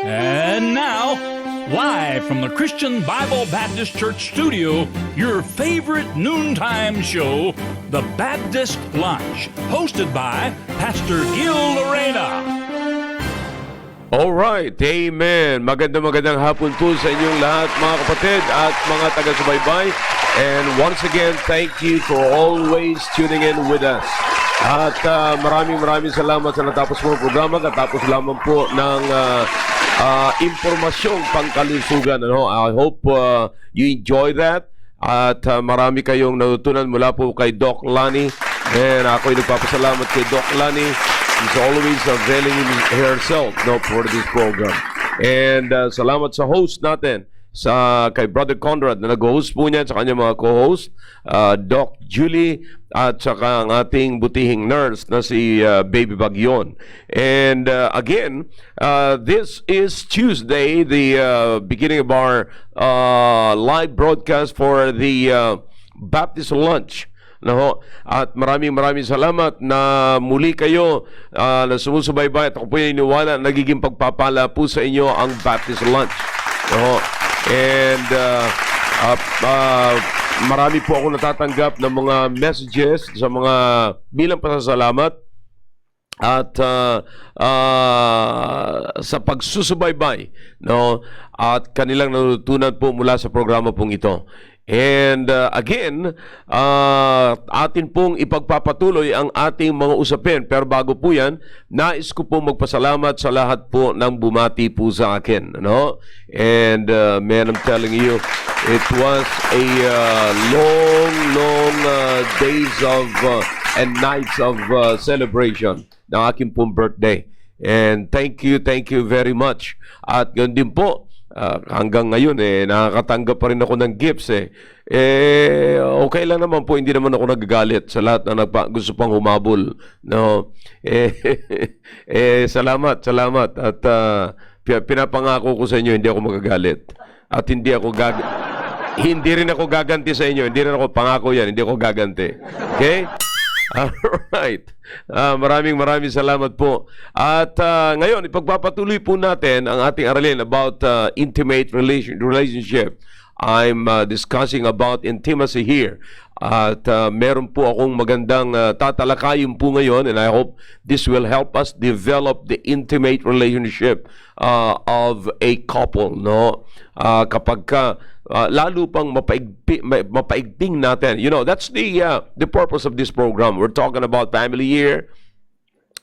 And now, live from the Christian Bible Baptist Church studio, your favorite noontime show, The Baptist Lunch, hosted by Pastor Gil Lorena. Alright, amen. Magandang hapon po sa inyong lahat mga kapatid at mga taga-subaybay. And once again, thank you for always tuning in with us. At maraming salamat sa natapos mo programa. Katapos lamang po ng impormasyong pangkalusugan. I hope you enjoy that. At marami kayong natutunan mula po kay Doc Lani. And ako'y nagpapasalamat kay Doc Lani. She's always availing herself for this program. And salamat sa host natin, kay Brother Conrad na nag-host po niya, sa kanyang mga co-host, Doc Julie, at saka ang ating butihing nurse na si Baby Bagyon. And again, this is Tuesday, the beginning of our live broadcast for the Baptist Lunch. At maraming salamat na muli kayo na sumusubaybay at ako po yung iniwala nagiging pagpapala po sa inyo ang Baptist Lunch. And marami po ako natatanggap ng mga messages sa mga bilang pasasalamat at sa pagsusubaybay at kanilang natutunan po mula sa programa pong ito. And again, atin pong ipagpapatuloy ang ating mga usapin. Pero bago po yan, nais ko po magpasalamat sa lahat po ng bumati po sa akin. And man, I'm telling you, it was a long days of and nights of celebration ng aking pong birthday. And thank you very much. At yun din po, hanggang ngayon nakakatanggap pa rin ako ng gifts okay lang naman po, hindi naman ako nagagalit sa lahat na gusto pang humabol salamat at pinapangako ko sa inyo hindi ako magagalit at hindi rin ako gaganti sa inyo, hindi rin ako pangako yan, hindi ako gaganti, okay? Alright. Maraming salamat po. At ngayon, ipagpapatuloy po natin ang ating aralin about intimate relationship. I'm discussing about intimacy here. At meron po akong magandang tatalakayin po ngayon, and I hope this will help us develop the intimate relationship of a couple, kapag lalo pang mapaigting natin. That's the purpose of this program. We're talking about family here.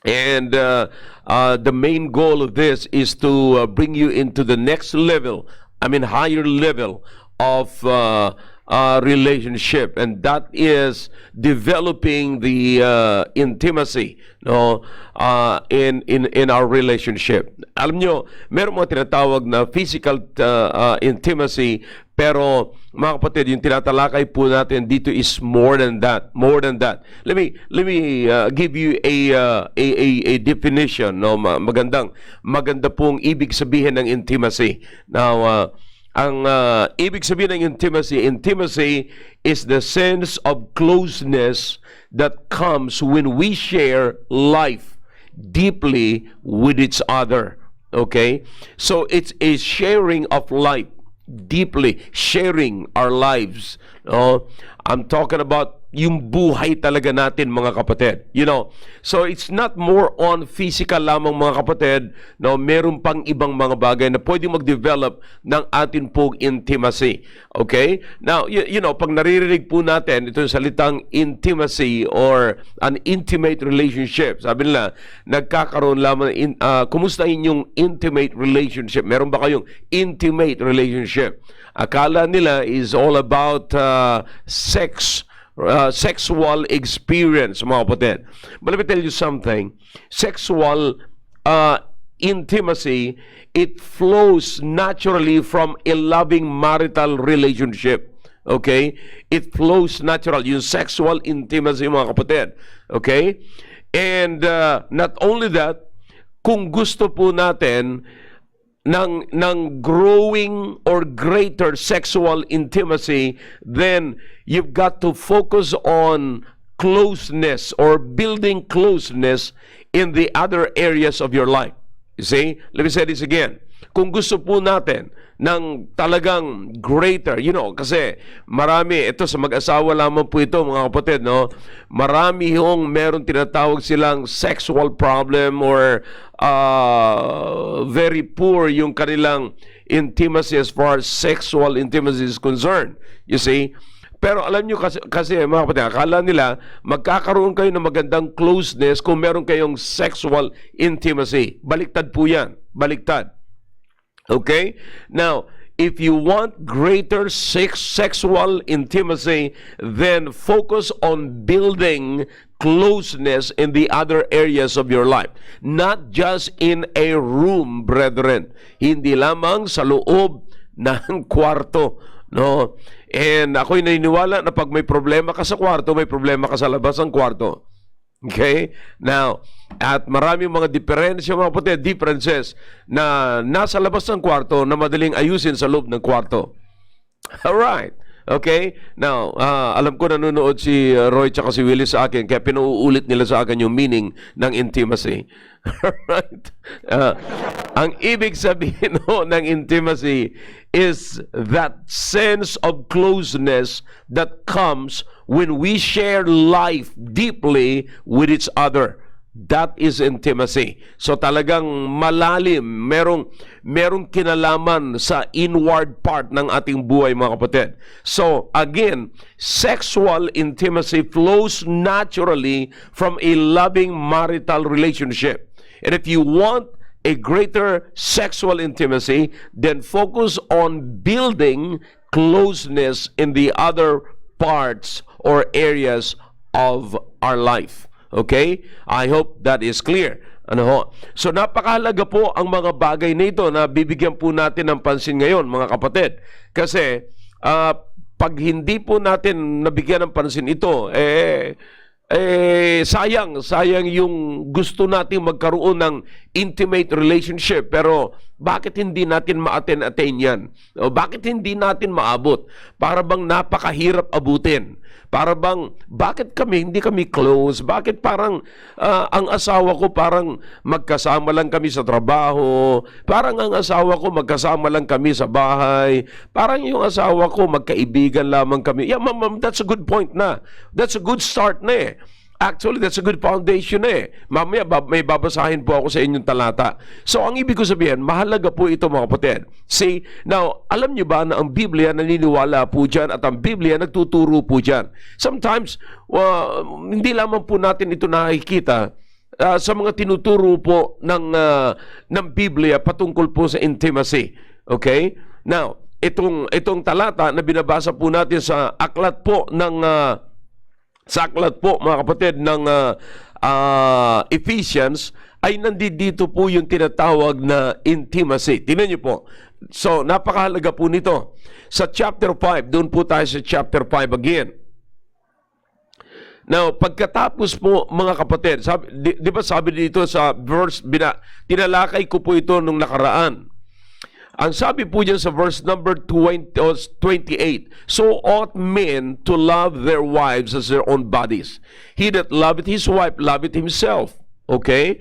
And the main goal of this is to bring you into the next level, higher level of relationship, and that is developing the intimacy in our relationship. Alam nyo, meron mga tinatawag na physical intimacy, pero mga kapatid, yung tinatalakay po natin dito is more than that. Let me give you a definition. Maganda pong ibig sabihin ng intimacy. Now, ang ibig sabihin ng intimacy is the sense of closeness that comes when we share life deeply with each other. Okay? So it's a sharing of life, deeply sharing our lives. I'm talking about yung buhay talaga natin, mga kapatid. So it's not more on physical lamang, mga kapatid. Meron pang ibang mga bagay na pwedeng mag-develop ng atin pong intimacy. Okay? Now, pag naririnig po natin itong salitang intimacy or an intimate relationship, sabi nila, nagkakaroon lamang, kumusta inyong intimate relationship? Meron ba kayong intimate relationship? Akala nila is all about sexual experience, mga kapatid. But let me tell you something. Sexual intimacy, it flows naturally from a loving marital relationship. Okay? It flows natural. Yung sexual intimacy, mga kapatid. Okay? And not only that, kung gusto po natin ng growing or greater sexual intimacy, then you've got to focus on closeness or building closeness in the other areas of your life. You see? Let me say this again. Kung gusto po natin ng talagang greater, kasi marami, ito sa mag-asawa lamang po ito, mga kapatid, no? Marami yung meron tinatawag silang sexual problem or very poor yung kanilang intimacy as far as sexual intimacy is concerned. You see? Pero alam nyo kasi mga kapatid, akala nila magkakaroon kayo ng magandang closeness kung meron kayong sexual intimacy. Baliktad po yan. Baliktad. Okay? Now, if you want greater sexual intimacy, then focus on building closeness in the other areas of your life. Not just in a room, brethren. Hindi lamang sa loob ng kwarto. No? And ako'y naniniwala na pag may problema ka sa kwarto, may problema ka sa labas ng kwarto. Okay? Now, at maraming mga differences na nasa labas ng kwarto na madaling ayusin sa loob ng kwarto. Alright. Okay? Now, alam ko nanonood si Roy tsaka si Willie sa akin, kaya pinuulit nila sa akin yung meaning ng intimacy. Alright? Ang ibig sabihin ng intimacy is that sense of closeness that comes when we share life deeply with each other. That is intimacy. So talagang malalim, merong kinalaman sa inward part ng ating buhay, mga kapatid. So again, sexual intimacy flows naturally from a loving marital relationship. And if you want a greater sexual intimacy, then focus on building closeness in the other parts or areas of our life. Okay? I hope that is clear. So napakahalaga po ang mga bagay na ito na bibigyan po natin ng pansin ngayon, mga kapatid. Kasi pag hindi po natin nabigyan ng pansin ito, sayang yung gusto nating magkaroon ng intimate relationship, pero bakit hindi natin ma-attain yan? O bakit hindi natin maabot? Para bang napakahirap abutin? Para bang, hindi kami close? Bakit parang ang asawa ko parang magkasama lang kami sa trabaho? Parang ang asawa ko magkasama lang kami sa bahay? Parang yung asawa ko magkaibigan lamang kami? Yeah, ma'am, that's a good point na. That's a good start na Actually, that's a good foundation Mamaya may babasahin po ako sa inyong talata. So, ang ibig ko sabihin, mahalaga po ito, mga kapatid. See, now, alam niyo ba na ang Biblia naniniwala po dyan at ang Biblia nagtuturo po dyan. Sometimes, hindi lamang po natin ito nakikita sa mga tinuturo po ng Biblia patungkol po sa intimacy. Okay? Now, itong talata na binabasa po natin sa aklat po mga kapatid ng Ephesians, ay nandito po yung tinatawag na intimacy. Tingnan niyo po. So, napakahalaga po nito. Sa chapter 5, doon po tayo sa chapter 5 again. Now, pagkatapos po, mga kapatid, di ba sabi dito sa verse, tinalakay ko po ito nung nakaraan. Ang sabi po dyan sa verse number 28, so ought men to love their wives as their own bodies. He that loveth his wife loveth himself. Okay?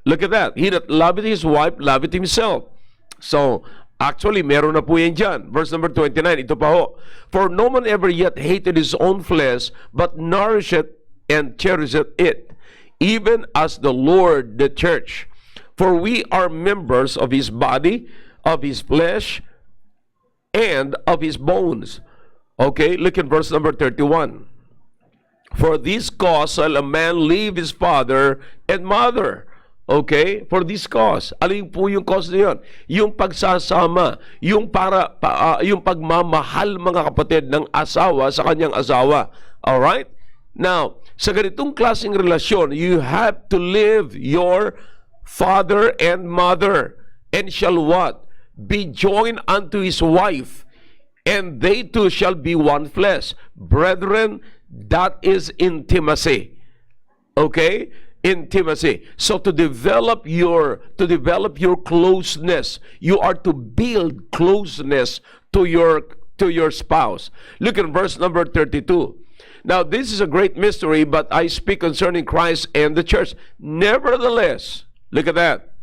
Look at that. He that loveth his wife loveth himself. So, actually, meron na po yan dyan. Verse number 29, ito pa ho. For no man ever yet hated his own flesh, but nourisheth and cherisheth it, even as the Lord the church. For we are members of his body, of his flesh, and of his bones. Okay, look at verse number 31. For this cause shall a man leave his father and mother. Okay, for this cause. Ano po yung cause na yun? Yung pagsasama, yung pagmamahal, mga kapatid, ng asawa sa kanyang asawa. Alright? Now, sa ganitong klaseng relasyon, you have to leave your father and mother, and shall what? Be joined unto his wife, and they two shall be one flesh. Brethren, that is intimacy. Okay? Intimacy. So to develop your closeness, you are to build closeness to your spouse. Look at verse number 32. Now, this is a great mystery, but I speak concerning Christ and the church. Nevertheless, look at that.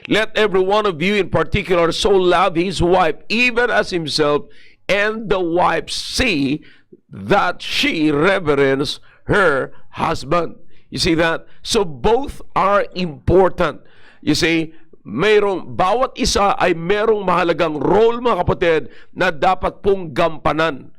Let every one of you in particular so love his wife even as himself, and the wife see that she reverence her husband. You see that? So both are important. You see, bawat isa ay merong mahalagang role, mga kapatid, na dapat pong gampanan.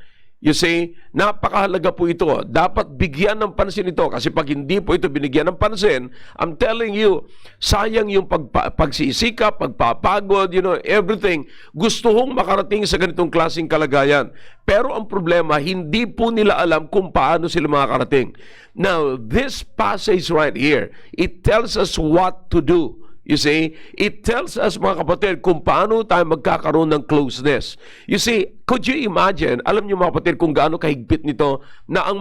You see, napakahalaga po ito. Dapat bigyan ng pansin ito. Kasi pag hindi po ito binigyan ng pansin, I'm telling you, sayang yung pagsisikap, pagpapagod, everything. Gusto hong makarating sa ganitong klaseng kalagayan. Pero ang problema, hindi po nila alam kung paano sila makakarating. Now, this passage right here, it tells us what to do. You see, it tells us, mga kapatid, kung paano tayo magkakaroon ng closeness. You see, could you imagine, alam niyo mga kapatid, kung gaano kahigpit nito, na ang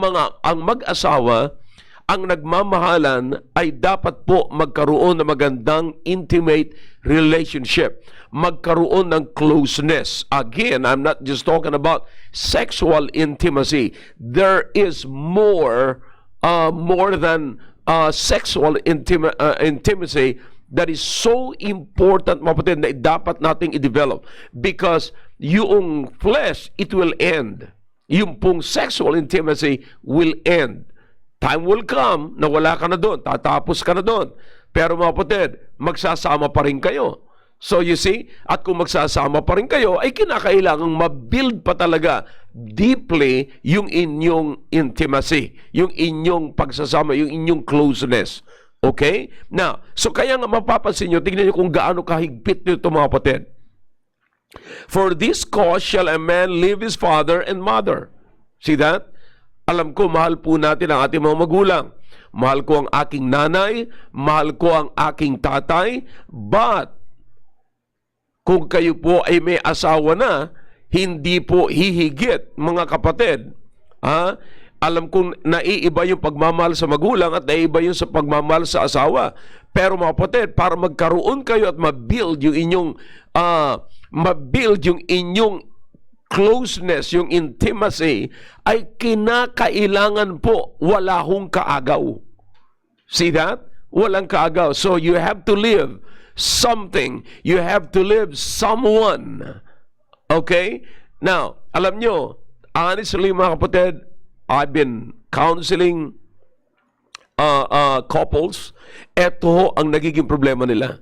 mag-asawa, ang nagmamahalan ay dapat po magkaroon ng magandang intimate relationship. Magkaroon ng closeness. Again, I'm not just talking about sexual intimacy. There is more than sexual intimacy that is so important, mga kapatid, na dapat nating i-develop. Because yung flesh, it will end. Yung pong sexual intimacy will end. Time will come na wala ka na doon, tatapos ka na doon. Pero mga kapatid, magsasama pa rin kayo. So you see, at kung magsasama pa rin kayo, ay kinakailangang mabuild pa talaga deeply yung inyong intimacy, yung inyong pagsasama, yung inyong closeness. Okay? Now, so kaya nga mapapansin nyo, tignan nyo kung gaano kahigpit nyo ito, mga kapatid. For this cause shall a man leave his father and mother. See that? Alam ko, mahal po natin ang ating mga magulang. Mahal ko ang aking nanay, mahal ko ang aking tatay, but kung kayo po ay may asawa na, hindi po hihigit, mga kapatid. Alam kong naiiba yung pagmamahal sa magulang at naiiba yung sa pagmamahal sa asawa. Pero mga kapatid, para magkaroon kayo at mabuild yung inyong closeness, yung intimacy, ay kinakailangan po wala hong kaagaw. See that? Walang kaagaw. So you have to live something. You have to live someone. Okay? Now, alam nyo, honestly mga kapatid, I've been counseling couples. Ito ang nagiging problema nila.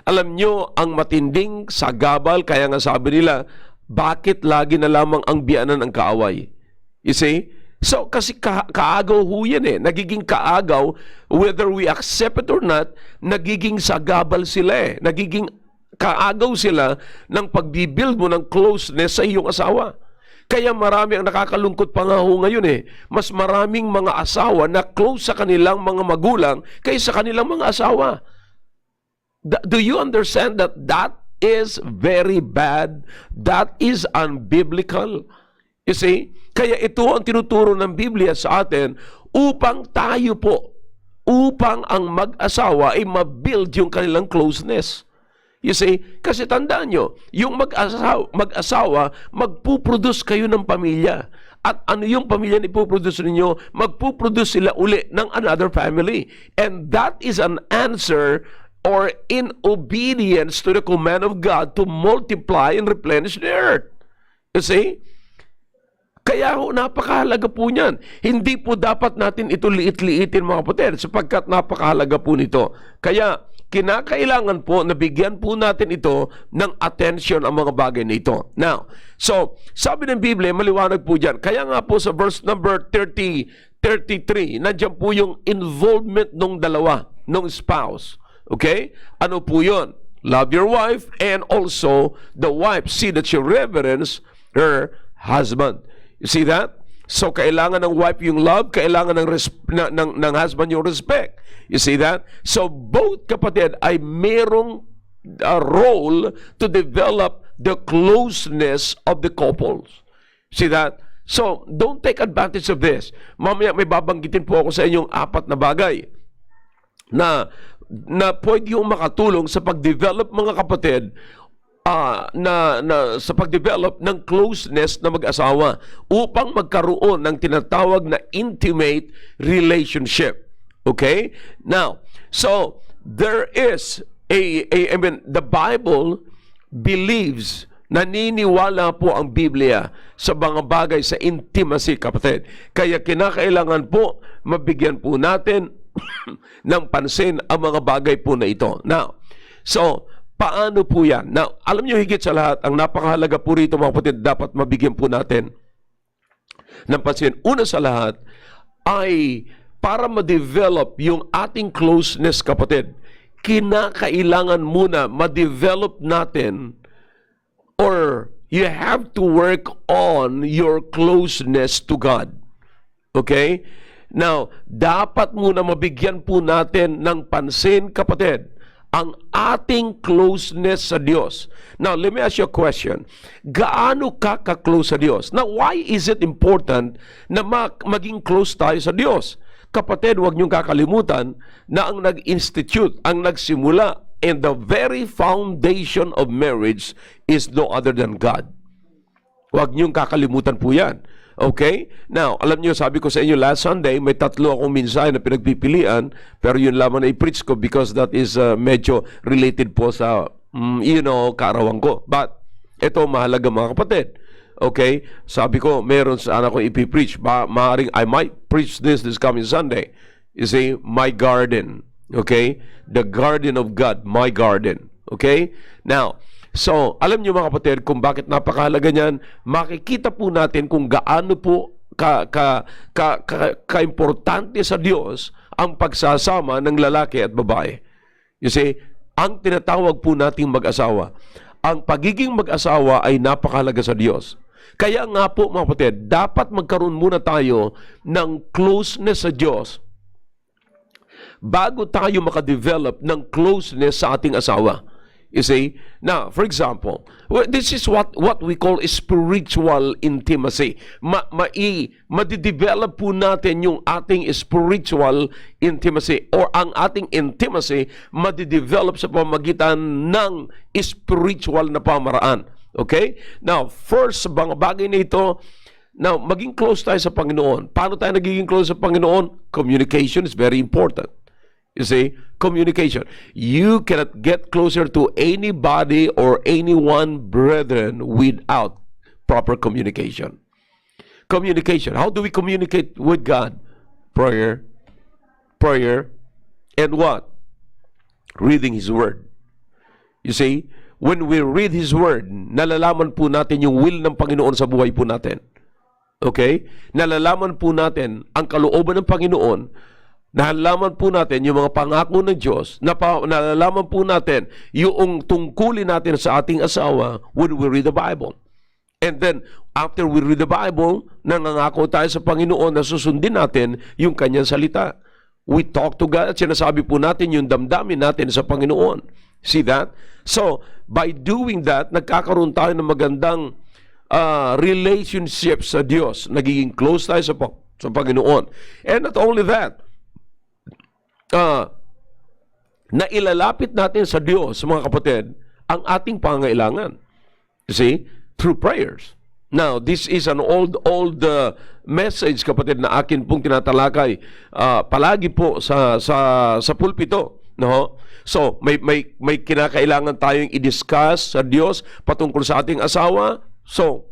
Alam nyo, ang matinding sagabal, kaya nga sabi nila, bakit lagi na lamang ang biyanan ang kaaway? You see? So, kasi kaagaw ho yan eh. Nagiging kaagaw, whether we accept it or not, nagiging sagabal sila eh. Nagiging kaagaw sila ng pagbibuild mo ng closeness sa iyong asawa. Kaya marami ang nakakalungkot pa nga ho ngayon eh. Mas maraming mga asawa na close sa kanilang mga magulang kaysa kanilang mga asawa. Do you understand that that is very bad? That is unbiblical. You see? Kaya ito ang tinuturo ng Biblia sa atin upang ang mag-asawa ay mabuild yung kanilang closeness. You see, kasi tandaan nyo, yung mag-asawa, magpuproduce kayo ng pamilya. At ano yung pamilya na ipuproduce ninyo? Magpuproduce sila uli ng another family. And that is an answer or in obedience to the command of God to multiply and replenish the earth. You see? Kaya napakahalaga po niyan. Hindi po dapat natin ito liit-liitin, mga kapatid, sapagkat napakahalaga po nito. Kaya kinakailangan po na bigyan po natin ito ng attention ang mga bagay na ito. Now, so, sabi ng Biblia, maliwanag po dyan. Kaya nga po sa verse number 33, nandiyan po yung involvement ng dalawa, ng spouse. Okay? Ano po yun? Love your wife and also the wife see that she reverence her husband. You see that? So, kailangan ng wife yung love, kailangan ng husband yung respect. You see that? So, both kapatid ay merong role to develop the closeness of the couples. See that? So, don't take advantage of this. Mamaya may babanggitin po ako sa inyong 4 na bagay na pwede yung makatulong sa pag-develop, mga kapatid, sa pag-develop ng closeness na mag-asawa upang magkaroon ng tinatawag na intimate relationship. Okay? Now, so there is I mean, the Bible believes, naniniwala po ang Biblia sa mga bagay sa intimacy, kapatid. Kaya kinakailangan po mabigyan po natin ng pansin ang mga bagay po na ito. Now, so, paano po yan? Now, alam nyo higit sa lahat, ang napakahalaga po rito mga kapatid, dapat mabigyan po natin ng pansin. Una sa lahat, ay para ma-develop yung ating closeness, kapatid, kinakailangan muna ma-develop natin, or you have to work on your closeness to God. Okay? Now, dapat muna mabigyan po natin ng pansin, kapatid, ang ating closeness sa Diyos. Now, let me ask you a question. Gaano ka ka-close sa Diyos? Now, why is it important na maging close tayo sa Diyos? Kapatid, huwag niyong kakalimutan na ang nag-institute, ang nagsimula, and the very foundation of marriage is no other than God. Huwag niyong kakalimutan po yan. Okay? Now, alam niyo, sabi ko sa inyo last Sunday, may 3 akong mensahe na pinagpipilian, pero yun lamang na i-preach ko because that is medyo related po sa, kaarawan ko. But, ito mahalaga mga kapatid. Okay? Sabi ko, meron sana akong ipipreach. Maaring, I might preach this coming Sunday. You see, my garden. Okay? The garden of God, my garden. Okay? Now, so, alam niyo mga kapatid kung bakit napakahalaga niyan, makikita po natin kung gaano po ka-importante sa Diyos ang pagsasama ng lalaki at babae. You see, ang tinatawag po nating mag-asawa, ang pagiging mag-asawa ay napakahalaga sa Diyos. Kaya nga po mga kapatid, dapat magkaroon muna tayo ng closeness sa Diyos bago tayo makadevelop ng closeness sa ating asawa. You see? Now, for example, this is what we call spiritual intimacy. Madidevelop po natin yung ating spiritual intimacy, or ang ating intimacy madidevelop sa pamagitan ng spiritual na pamaraan. Okay? Now, first, sa mga bagay na ito, now, maging close tayo sa Panginoon. Paano tayo nagiging close sa Panginoon? Communication is very important. You see, communication. You cannot get closer to anybody or anyone, brethren, without proper communication. Communication. How do we communicate with God? Prayer. Prayer. And what? Reading His Word. You see, when we read His Word, nalalaman po natin yung will ng Panginoon sa buhay po natin. Okay? Nalalaman po natin ang kalooban ng Panginoon. Nalalaman po natin yung mga pangako ng Diyos. Nalalaman po natin yung tungkulin natin sa ating asawa when we read the Bible. And then, after we read the Bible, nangangako tayo sa Panginoon na susundin natin yung Kanyang salita. We talk to God at sinasabi po natin yung damdamin natin sa Panginoon. See that? So, by doing that, nagkakaroon tayo ng magandang relationship sa Diyos. Nagiging close tayo sa Panginoon. And not only that, na ilalapit natin sa Diyos, mga kapatid, ang ating pangailangan. You see? Through prayers. Now, this is an old message, kapatid, na akin pong tinatalakay palagi po sa pulpito. No? So, may kinakailangan tayong i-discuss sa Diyos patungkol sa ating asawa. So,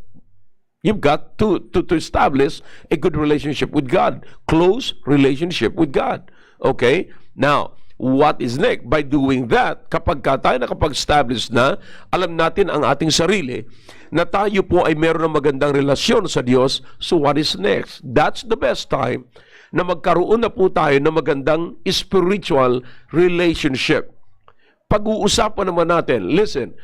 you've got to establish a good relationship with God. Close relationship with God. Okay? Now, what is next? By doing that, kapag tayo nakapag-establish na, alam natin ang ating sarili, na tayo po ay meron ng magandang relasyon sa Diyos, so what is next? That's the best time na magkaroon na po tayo ng magandang spiritual relationship. Pag-uusapan naman natin, listen,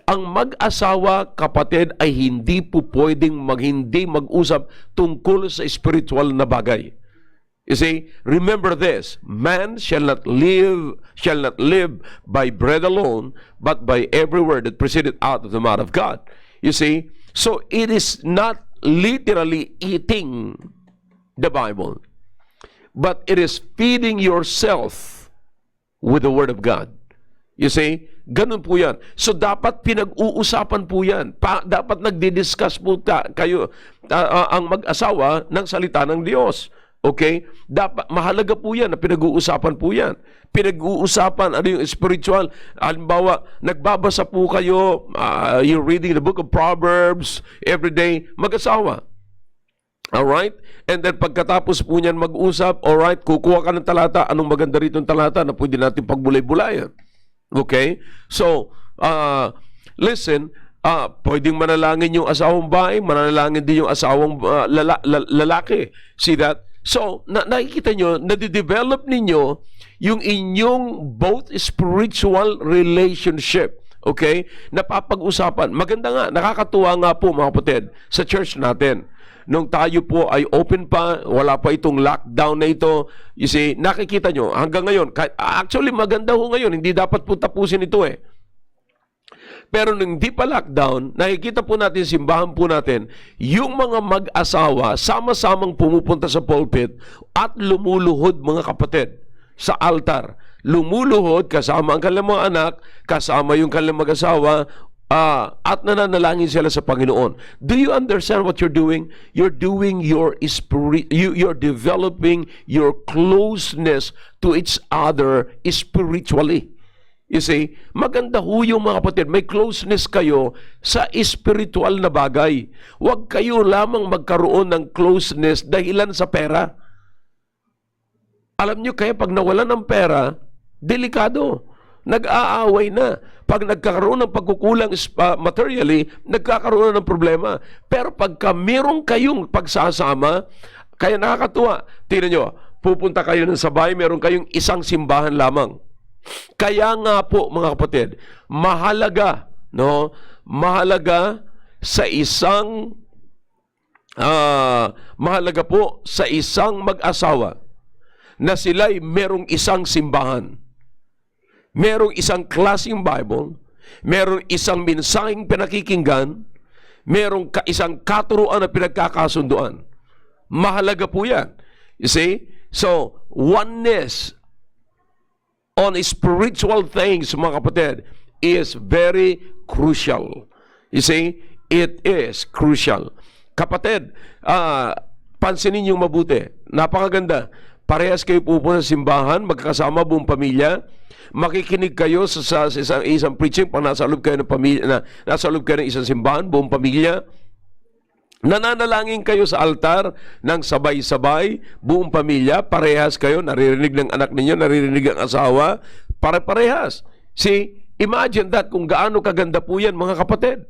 ang mag-asawa, kapatid, ay hindi po pwedeng hindi mag-usap tungkol sa spiritual na bagay. You see, remember this, man shall not live by bread alone, but by every word that proceeded out of the mouth of God. You see, so it is not literally eating the Bible, but it is feeding yourself with the Word of God. You see, ganun po yan. So, dapat pinag-uusapan po yan. Dapat nagdi-discuss po kayo, ang mag-asawa ng salita ng Diyos. Okay? Dapat, mahalaga po yan na pinag-uusapan po yan. Pinag-uusapan ano yung spiritual. Halimbawa, nagbabasa po kayo, you're reading the book of Proverbs every day, mag-asawa. Alright? And then pagkatapos po niyan mag-usap, alright, kukuha ka ng talata, anong maganda rito ng talata na pwede natin pagbulay-bulayan. Okay? So, listen, pwedeng manalangin yung asawang babae, manalangin din yung asawang lalaki. See that? So, nakikita nyo, nade-develop ninyo yung inyong both spiritual relationship. Okay? Napapag-usapan. Maganda nga, nakakatuwa nga po mga kapatid sa church natin. Nung tayo po ay open pa, wala pa itong lockdown na ito, you see, nakikita nyo, hanggang ngayon, actually maganda ho ngayon, hindi dapat po tapusin ito eh. Pero nung hindi pa lockdown, nakikita po natin, simbahan po natin, yung mga mag-asawa, sama-samang pumupunta sa pulpit at lumuluhod mga kapatid sa altar. Lumuluhod kasama ang kanilang mga anak, kasama yung kanilang mag-asawa, at nananalangin sila sa Panginoon. Do you understand what you're doing? You're doing your spirit, you're developing your closeness to each other spiritually. You see, maganda ho yung mga kapatid, may closeness kayo sa spiritual na bagay. Huwag kayo lamang magkaroon ng closeness dahilan sa pera. Alam nyo kaya pag nawalan ng pera, delikado. Nag-aaway na. Pag nagkakaroon ng pagkukulang materially, nagkakaroon ng problema. Pero pagka meron kayong pagsasama, kaya nakakatuwa. Tingnan nyo, pupunta kayo ng sabay, meron kayong isang simbahan lamang. Kaya nga po mga kapatid, mahalaga, no? Mahalaga sa isang mag-asawa na sila'y merong isang simbahan. Merong isang klaseng Bible, merong isang mensaheng pinakikinggan, merong isang katuruan na pinagkakasunduan. Mahalaga po yan. You see? So, oneness on spiritual things, mga kapatid, is very crucial. You see? It is crucial. Kapatid, pansinin niyong mabuti. Napakaganda. Parehas kayo pupunta sa simbahan, magkakasama buong pamilya, makikinig kayo sa isang preaching pag nasa loob kayo ng pamilya, nasa loob kayo ng isang simbahan, buong pamilya. Nananalangin kayo sa altar ng sabay-sabay, buong pamilya, parehas kayo, naririnig ng anak ninyo, naririnig ang asawa, pare-parehas. See, imagine that kung gaano kaganda po yan, mga kapatid.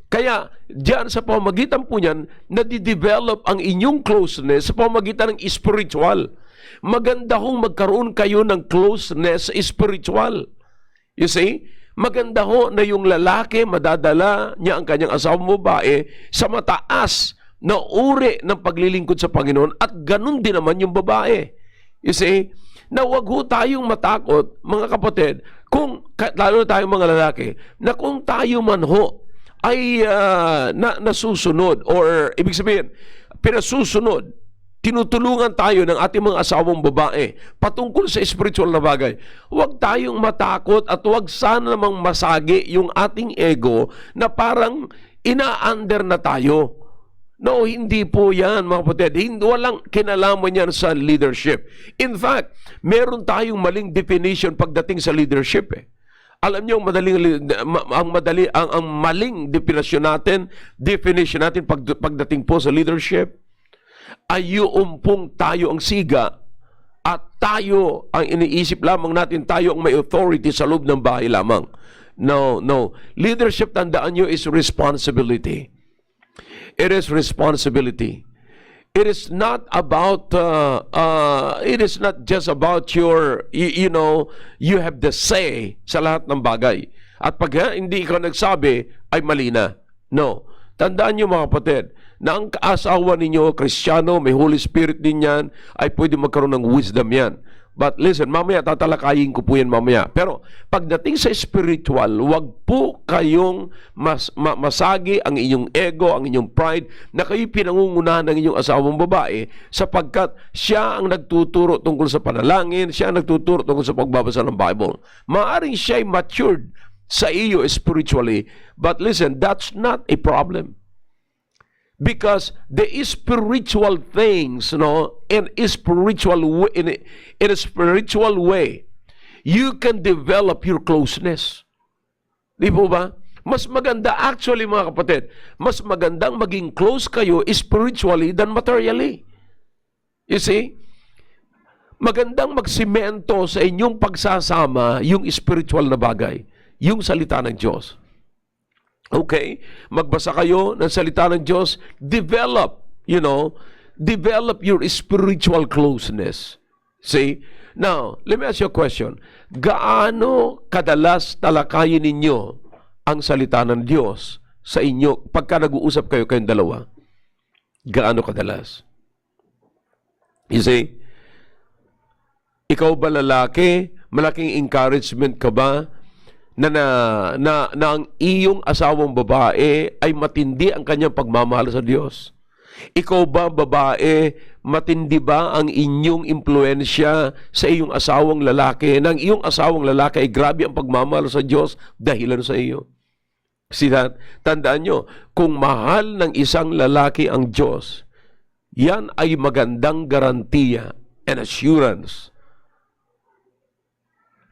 Kaya, diyan sa pamamagitan po niyan, nadidevelop ang inyong closeness sa pamamagitan ng spiritual. Maganda hong magkaroon kayo ng closeness spiritual. You see? Maganda ho na yung lalaki, madadala niya ang kanyang asawang babae sa mataas na uri ng paglilingkod sa Panginoon at ganun din naman yung babae. You see? Na huwag ho tayong matakot, mga kapatid, kung, lalo na tayong mga lalaki, na kung tayo man ho ay nasusunod or ibig sabihin, pinasusunod, tinutulungan tayo ng ating mga asawang babae patungkol sa spiritual na bagay. Huwag tayong matakot at huwag sana namang masagi yung ating ego na parang ina-under na tayo. No, hindi po yan, mga kapatid. Walang kinalaman yan sa leadership. In fact, meron tayong maling definition pagdating sa leadership eh. Alam niyo ang maling definition natin pagdating po sa leadership ay uumpong tayo ang siga at tayo ang iniisip lamang natin, tayo ang may authority sa loob ng bahay lamang. No. Leadership, tandaan nyo, is responsibility. It is responsibility. It is not about, it is not just about your, you have the say sa lahat ng bagay. At pag hindi ikaw nagsabi, ay mali na. No. Tandaan nyo mga kapatid, na ang kaasawa ninyo, Kristiyano, may Holy Spirit din yan, ay pwede magkaroon ng wisdom yan. But listen, mamaya tatalakayin ko po yan mamaya. Pero pagdating sa spiritual, wag po kayong masagi ang inyong ego, ang inyong pride, na kayo pinangungunahan ng inyong asawang babae sapagkat siya ang nagtuturo tungkol sa panalangin, siya ang nagtuturo tungkol sa pagbabasa ng Bible. Maaring siya ay matured sa iyo spiritually, but listen, that's not a problem. Because there is spiritual things, no, in a spiritual in a spiritual way, you can develop your closeness. Di po ba? Mas maganda, actually mga kapatid, mas magandang maging close kayo spiritually than materially. You see? Magandang magsimento sa inyong pagsasama yung spiritual na bagay, yung salita ng Diyos. Okay? Magbasa kayo ng salita ng Diyos, develop your spiritual closeness. See? Now, let me ask you a question. Gaano kadalas talakayin ninyo ang salita ng Diyos sa inyo pagka nag-uusap kayong dalawa? Gaano kadalas? You see? Ikaw ba lalaki? Malaking encouragement ka ba na ang iyong asawang babae ay matindi ang kanyang pagmamahal sa Diyos? Ikaw ba babae, matindi ba ang inyong impluensya sa iyong asawang lalaki? Nang iyong asawang lalaki ay grabe ang pagmamahal sa Diyos dahilan sa iyo. See that? Tandaan nyo, kung mahal ng isang lalaki ang Diyos, yan ay magandang garantiya and assurance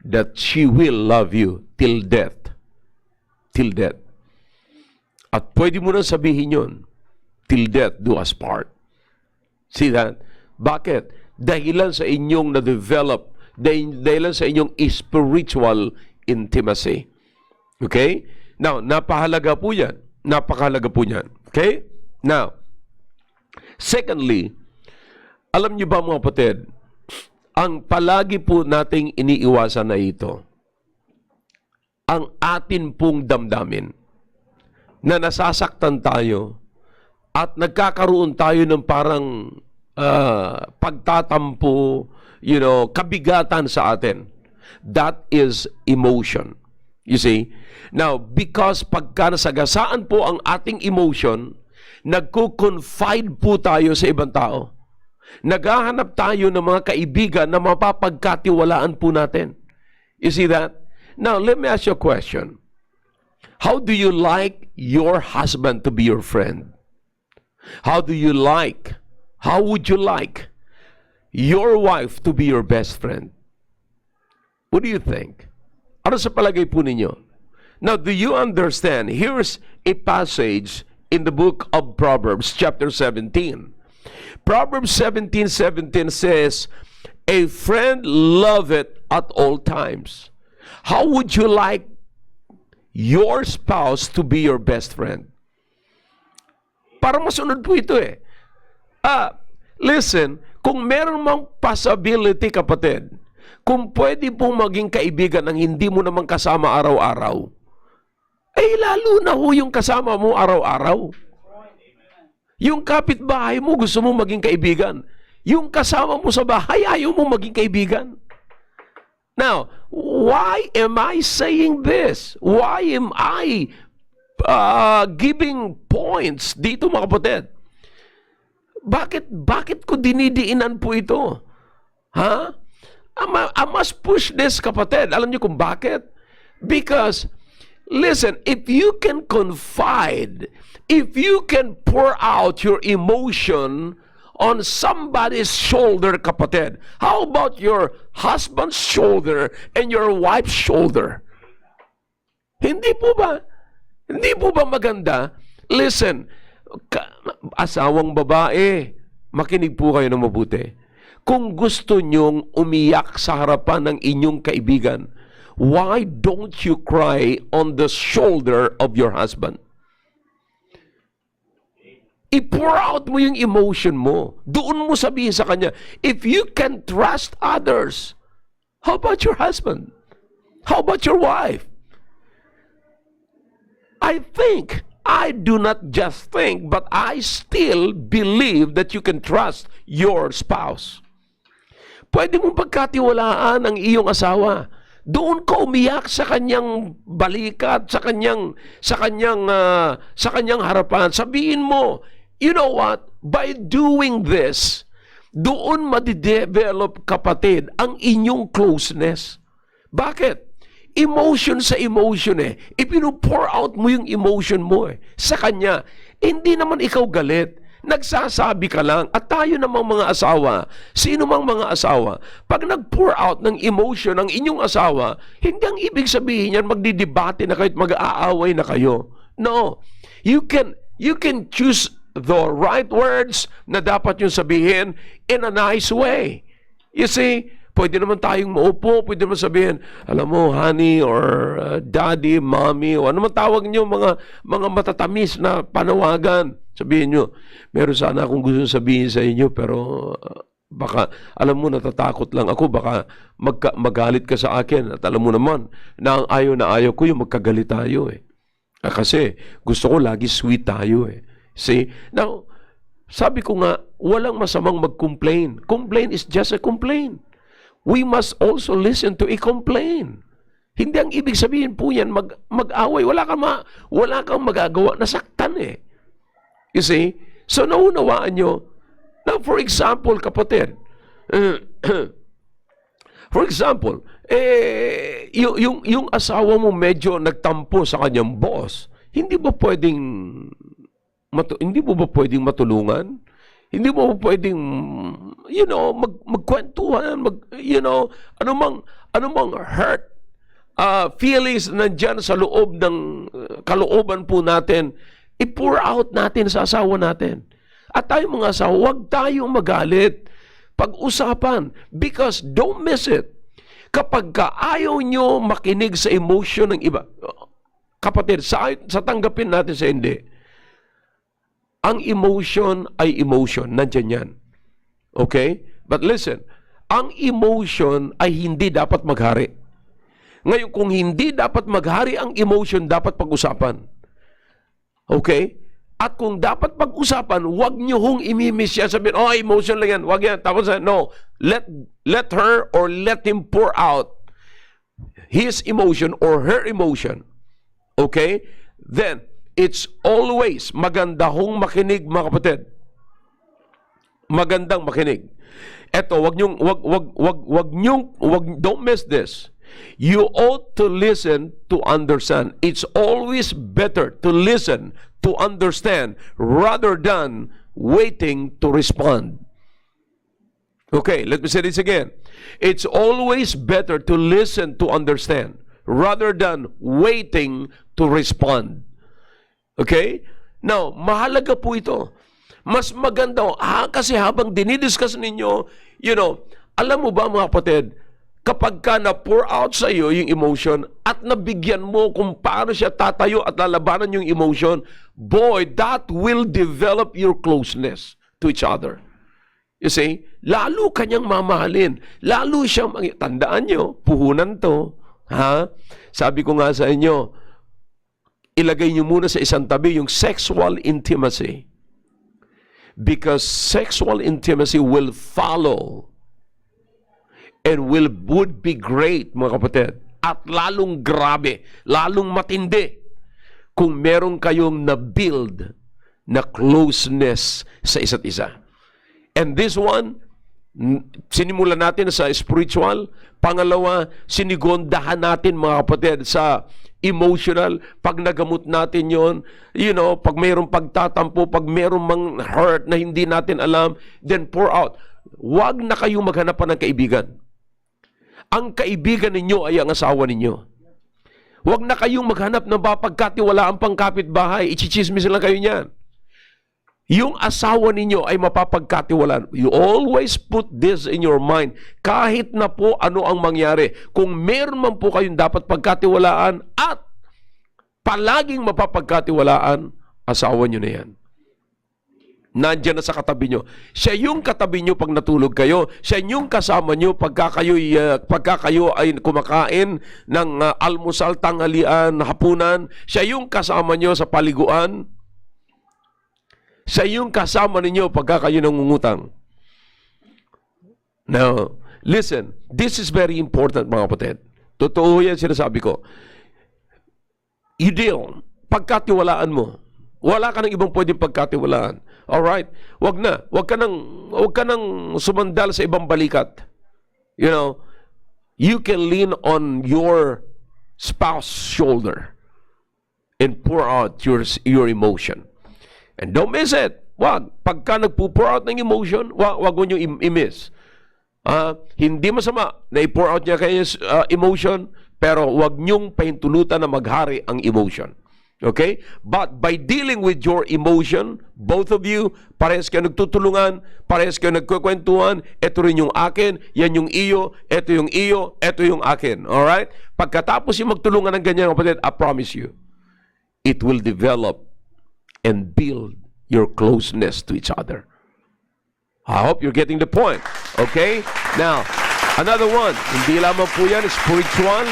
that she will love you till death. Till death. At pwede mo na sabihin yun, till death do us part. See that? Bakit? Dahilan sa inyong na-develop, dahilan sa inyong spiritual intimacy. Okay? Now, napakahalaga po yan. Napakahalaga po yan. Okay? Now, secondly, alam niyo ba mga kapatid, ang palagi po nating iniiwasan na ito, ang atin pong damdamin na nasasaktan tayo at nagkakaroon tayo ng parang pagtatampo, kabigatan sa atin. That is emotion. You see? Now, because pagka nasagasaan po ang ating emotion, nagko-confide po tayo sa ibang tao. Naghahanap tayo ng mga kaibigan na mapapagkatiwalaan po natin. You see that? Now, let me ask you a question. How do you like your husband to be your friend? How would you like your wife to be your best friend? What do you think? Ano sa palagay po ninyo? Now, do you understand? Here's a passage in the book of Proverbs, chapter 17. Proverbs 17:17 says, "A friend loveth at all times." How would you like your spouse to be your best friend? Para masunod po ito eh. Listen, kung meron mang possibility, kapatid, kung pwede pong maging kaibigan ng hindi mo naman kasama araw-araw, ay lalo na ho yung kasama mo araw-araw. Yung kapitbahay mo, gusto mo maging kaibigan. Yung kasama mo sa bahay, ayaw mo maging kaibigan. Now, why am I saying this? Why am I giving points dito, mga kapatid? Bakit ko dinidiinan po ito? Ha? I must push this, kapatid. Alam niyo kung bakit? Because, listen, if you can confide, if you can pour out your emotion on somebody's shoulder, kapatid, how about your husband's shoulder and your wife's shoulder? Hindi po ba? Hindi po ba maganda? Listen, asawang babae, makinig po kayo ng mabuti. Kung gusto nyong umiyak sa harapan ng inyong kaibigan, why don't you cry on the shoulder of your husband? I-pour out mo yung emotion mo. Doon mo sabihin sa kanya, if you can trust others, how about your husband? How about your wife? I do not just think, but I still believe that you can trust your spouse. Pwede mong pagkatiwalaan ang iyong asawa. Doon ka umiyak sa kanyang balikat, sa kanyang harapan. Sabihin mo, you know what? By doing this, doon madidevelop, kapatid, ang inyong closeness. Bakit? Emotion sa emotion eh. Ipinu-pour out mo yung emotion mo eh. Sa kanya. Hindi naman ikaw galit. Nagsasabi ka lang. At tayo namang mga asawa, sino mang mga asawa, pag nag-pour out ng emotion ng inyong asawa, hindi ang ibig sabihin yan, magdidebate na kayo at mag-aaway na kayo. No. You can choose the right words na dapat yung sabihin in a nice way. You see, pwede naman tayong maupo, pwede naman sabihin, alam mo, honey, or daddy, mommy, o ano man tawag niyo, mga matatamis na panawagan. Sabihin nyo, meron sana akong gusto sabihin sa inyo, pero baka, alam mo, natatakot lang ako, baka magalit ka sa akin. At alam mo naman, na ayaw ko yung magkagalit tayo eh. Kasi gusto ko lagi sweet tayo eh. See? Now, sabi ko nga, walang masamang mag-complain. Complain is just a complain. We must also listen to a complaint. Hindi ang ibig sabihin po yan, mag-away. Wala kang magagawa. Nasaktan eh. You see? So, naunawaan nyo. Now, for example, kapatid, for example, yung asawa mo medyo nagtampo sa kanyang boss, hindi mo ba pwedeng matulungan? Hindi mo pwedeng, magkwentuhan, anumang hurt, feelings na nandyan sa loob ng kalooban po natin, i-pour out natin sa asawa natin. At tayo mga asawa, huwag tayong magalit. Pag-usapan. Because don't miss it. Kapag ayaw nyo makinig sa emotion ng iba, kapatid, sa tanggapin natin sa hindi, ang emotion ay emotion. Nandiyan yan. Okay? But listen, ang emotion ay hindi dapat maghari. Ngayon, kung hindi dapat maghari ang emotion, dapat pag-usapan. Okay? At kung dapat pag-usapan, huwag nyo hong imimiss yan. Sabihin, emotion lang yan. Huwag yan. Tapos, no. Let her or let him pour out his emotion or her emotion. Okay? Then, it's always maganda hong makinig, mga kapatid. Magandang makinig. Eto, don't miss this. You ought to listen to understand. It's always better to listen to understand rather than waiting to respond. Okay, let me say this again. It's always better to listen to understand rather than waiting to respond. Okay? Now, mahalaga po ito. Mas maganda, kasi habang dinidiscuss ninyo, alam mo ba mga kapatid, kapag ka na-pour out sa iyo yung emotion at nabigyan mo kung paano siya tatayo at lalabanan yung emotion, boy, that will develop your closeness to each other. You see? Lalo kanyang mamahalin. Lalo siyang, tandaan nyo, puhunan to. Ha? Sabi ko nga sa inyo, ilagay niyo muna sa isang tabi yung sexual intimacy. Because sexual intimacy will follow and would be great, mga kapatid. At lalong grabe, lalong matindi kung meron kayong na-build na closeness sa isa't isa. And this one, sinimulan natin sa spiritual. Pangalawa, sinigondahan natin, mga kapatid, sa emotional. Pag nagamot natin yon, pag mayroong pagtatampo, pag mayroong mang hurt na hindi natin alam, then pour out. Huwag na kayong maghanapan ng kaibigan. Ang kaibigan ninyo ay ang asawa ninyo. Huwag na kayong maghanap ng mapagkatiwalaan pang kapitbahay. Ichichismis lang kayo niyan. Yung asawa ninyo ay mapapagkatiwalaan. You always put this in your mind. Kahit na po ano ang mangyari. Kung meron man po kayong dapat pagkatiwalaan at palaging mapapagkatiwalaan, asawa nyo na yan. Nandiyan na sa katabi nyo. Siya yung katabi nyo pag natulog kayo. Siya yung kasama nyo pagka kayo ay kumakain ng almusal, tanghalian, hapunan. Siya yung kasama nyo sa paliguan. Siya yung kasama ninyo pagka kayo nangungutang. Now, listen, this is very important, mga kapatid. Totoo yan sinasabi ko. You deal, pagkatiwalaan mo. Wala ka ng ibang pwedeng pagkatiwalaan. Alright? Wag na. Wag ka nang sumandal sa ibang balikat. You can lean on your spouse shoulder and pour out your emotion. And don't miss it. Wag. Pagka nagpo-pour out ng emotion, wag mo nyo i-miss. Hindi masama na i-pour out niya kayo emotion, pero wag nyong pahintulutan na maghari ang emotion. Okay? But by dealing with your emotion, both of you, parehas kayo nagtutulungan, parehas kayo nagkukwentuhan, ito rin yung akin, yan yung iyo, ito yung akin. Alright? Pagkatapos yung magtulungan ng ganyan, kapatid, I promise you, it will develop and build your closeness to each other. I hope you're getting the point. Okay? Now, another one, hindi lamang po yan, spiritual,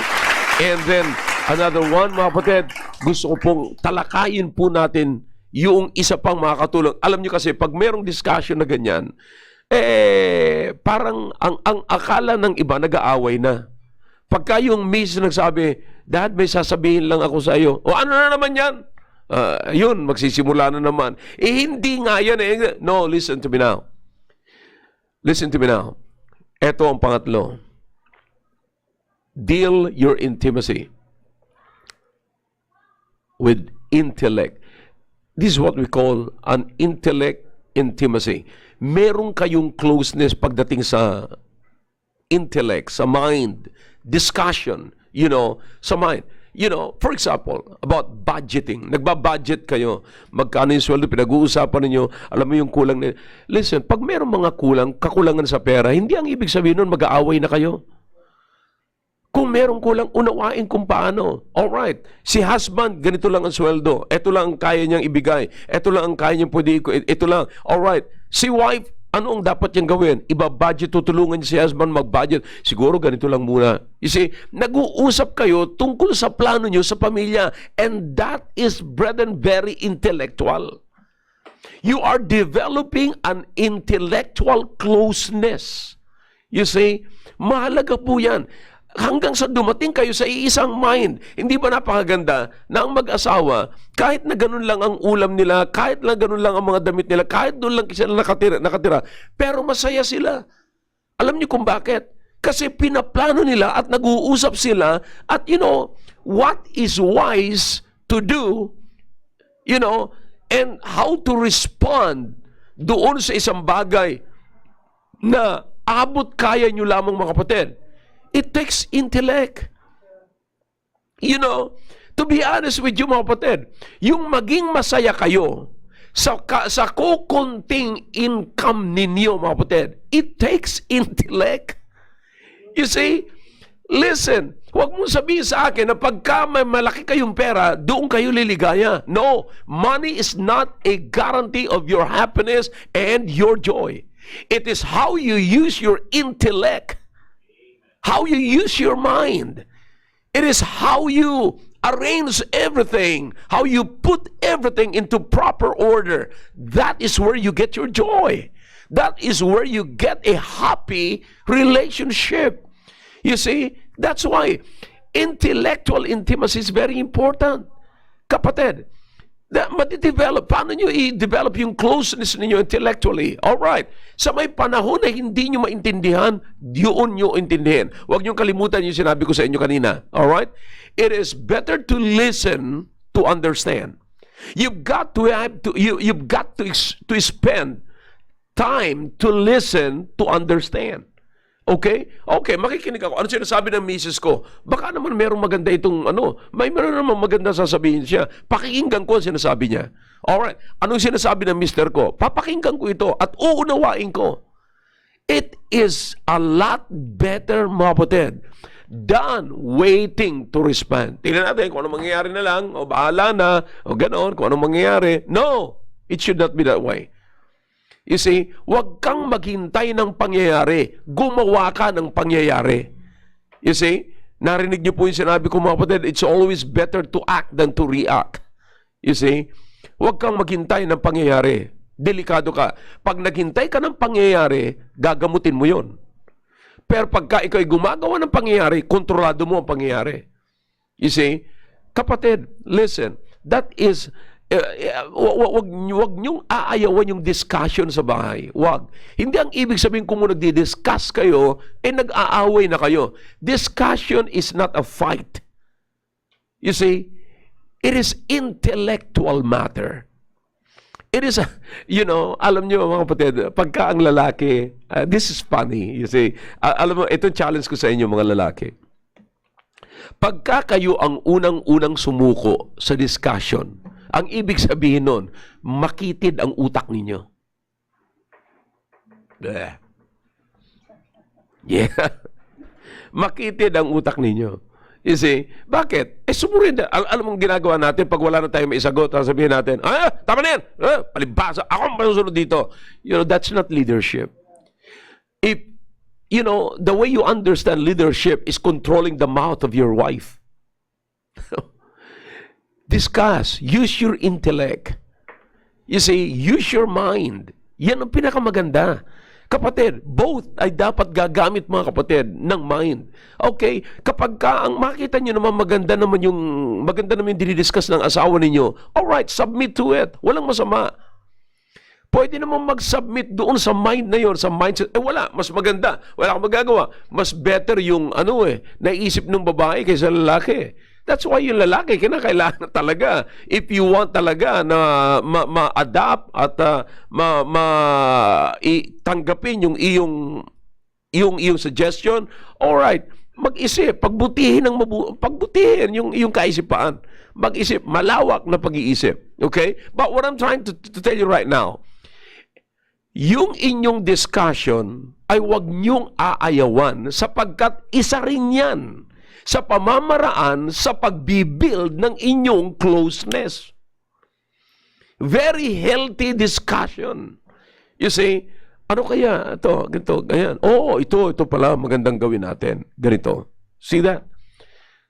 and then another one, mga kapatid, gusto ko pong talakayin po natin yung isa pang makakatulong. Alam nyo kasi, pag merong discussion na ganyan, parang ang akala ng iba nag-aaway na. Pagka yung miss nagsabi, Dad, may sasabihin lang ako sa iyo. O ano na naman yan? Yun, magsisimula na naman. Hindi nga yan eh. No, listen to me now. Listen to me now. Ito ang pangatlo. Deal your intimacy with intellect. This is what we call an intellect intimacy. Meron kayong closeness pagdating sa intellect, sa mind, discussion, sa mind. For example, about budgeting. Nagba-budget kayo. Magkano yung sweldo, pinag-uusapan ninyo, alam mo yung kulang na. Listen, pag meron mga kakulangan sa pera, hindi ang ibig sabihin nun mag-aaway na kayo. Kung merong kulang, unawain kung paano. Alright, si husband, ganito lang ang sweldo. Ito lang ang kaya niyang ibigay. Ito lang ang kaya niyang pwede. Ito lang. Alright, si wife, ano ang dapat niyang gawin? Iba-budget, tutulungan niya si husband mag-budget. Siguro ganito lang muna. You see, nag-uusap kayo tungkol sa plano niyo sa pamilya. And that is, brethren, very intellectual. You are developing an intellectual closeness. You see, mahalaga po yan. Hanggang sa dumating kayo sa iisang mind. Hindi ba napakaganda na ang mag-asawa, kahit na ganun lang ang ulam nila, kahit na ganun lang ang mga damit nila, kahit doon lang sila nakatira, pero masaya sila. Alam niyo kung bakit? Kasi pinaplano nila at nag-uusap sila at what is wise to do, and how to respond doon sa isang bagay na abot kaya nyo lamang mga kapatid. It takes intellect. To be honest with you mga kapatid, yung maging masaya kayo sa kukunting income ninyo mga kapatid, it takes intellect. You see, listen, huwag mong sabihin sa akin na pagka may malaki kayong pera, doon kayo liligaya. No, money is not a guarantee of your happiness and your joy. It is how you use your intellect. How you use your mind. It is how you arrange everything, how you put everything into proper order. That is where you get your joy. That is where you get a happy relationship. You see, that's why intellectual intimacy is very important. Kapatid, matidevelop. Paano nyo i-develop yung closeness ninyo intellectually? Alright. Sa may panahon na hindi nyo maintindihan, yun nyo intindihin. Huwag nyo kalimutan yung sinabi ko sa inyo kanina. Alright? It is better to listen to understand. You've got to spend time to listen to understand. Okay? Okay, makikinig ako. Ano sinasabi ng misis ko? Baka naman merong maganda itong meron naman maganda sasabihin siya. Pakinggan ko ang sinasabi niya. Alright. Anong sinasabi ng mister ko? Papakinggan ko ito at uunawain ko. It is a lot better, mga kapatid, than waiting to respond. Tingnan natin kung anong mangyayari na lang, o bahala na, o gano'n, kung anong mangyayari. No! It should not be that way. You see, huwag kang maghintay ng pangyayari. Gumawa ka ng pangyayari. You see, narinig niyo po yung sinabi ko mga kapatid, it's always better to act than to react. You see, huwag kang maghintay ng pangyayari. Delikado ka. Pag naghintay ka ng pangyayari, gagamutin mo yon. Pero pagka ikaw ay gumagawa ng pangyayari, kontrolado mo ang pangyayari. You see, kapatid, listen, that is... Wag niyong aayawan yung discussion sa bahay. Wag. Hindi ang ibig sabihin kung nagdi-discuss kayo, nag-aaway na kayo. Discussion is not a fight. You see, it is intellectual matter. It is, alam nyo mga kapatid, pagka ang lalaki, this is funny, you see. Alam mo, itong challenge ko sa inyo mga lalaki. Pagka kayo ang unang-unang sumuko sa discussion, ang ibig sabihin nun, makitid ang utak ninyo. Yeah. Makitid ang utak ninyo. You see, bakit? Sumurin na. Alam mong ginagawa natin pag wala na tayong maisagot, sabihin natin, tama na yan, palibasa, ako ang masusunod dito. That's not leadership. If, the way you understand leadership is controlling the mouth of your wife. Discuss. Use your intellect. You see, use your mind. Yan ang pinakamaganda. Kapatid, both ay dapat gagamit mga kapatid ng mind. Okay, kapag ang makita nyo naman maganda naman yung dinidiscuss ng asawa ninyo, alright, submit to it. Walang masama. Pwede naman mag-submit doon sa mind na yun, sa mindset. Wala, mas maganda. Wala kang magagawa. Mas better yung naisip ng babae kaysa lalaki. That's why yung lalaki, kinakailangan talaga. If you want talaga na ma-adapt at tanggapin yung iyong suggestion, alright, mag-isip, pagbutihin yung kaisipan. Mag-isip, malawak na pag-iisip. Okay? But what I'm trying to tell you right now, yung inyong discussion ay huwag niyong aayawan sapagkat isa rin yan sa pamamaraan sa pagbibuild ng inyong closeness. Very healthy discussion. You see, ano kaya ito, ganito, ganyan. Ito pala magandang gawin natin. Ganito. See that?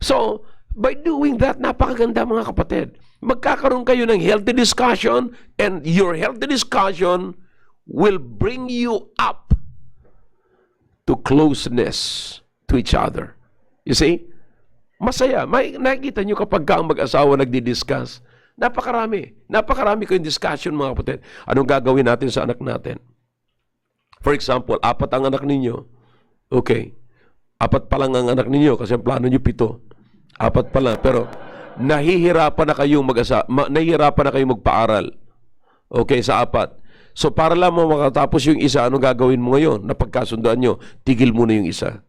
So, by doing that, napakaganda mga kapatid. Magkakaroon kayo ng healthy discussion and your healthy discussion will bring you up to closeness to each other. You see? Masaya. Nakikita nyo kapag ang mag-asawa nagdi-discuss. Napakarami. Napakarami ko yung discussion mga kapatid. Anong gagawin natin sa anak natin? For example, 4 ang anak ninyo. Okay. 4 pa lang ang anak ninyo kasi ang plano nyo 7. 4 pa lang. Pero nahihirapan na kayong nahihirapan na kayong magpaaral. Okay, sa 4. So para lang mo makatapos yung isa, anong gagawin mo ngayon? Napagkasundoan nyo, tigil mo na yung isa.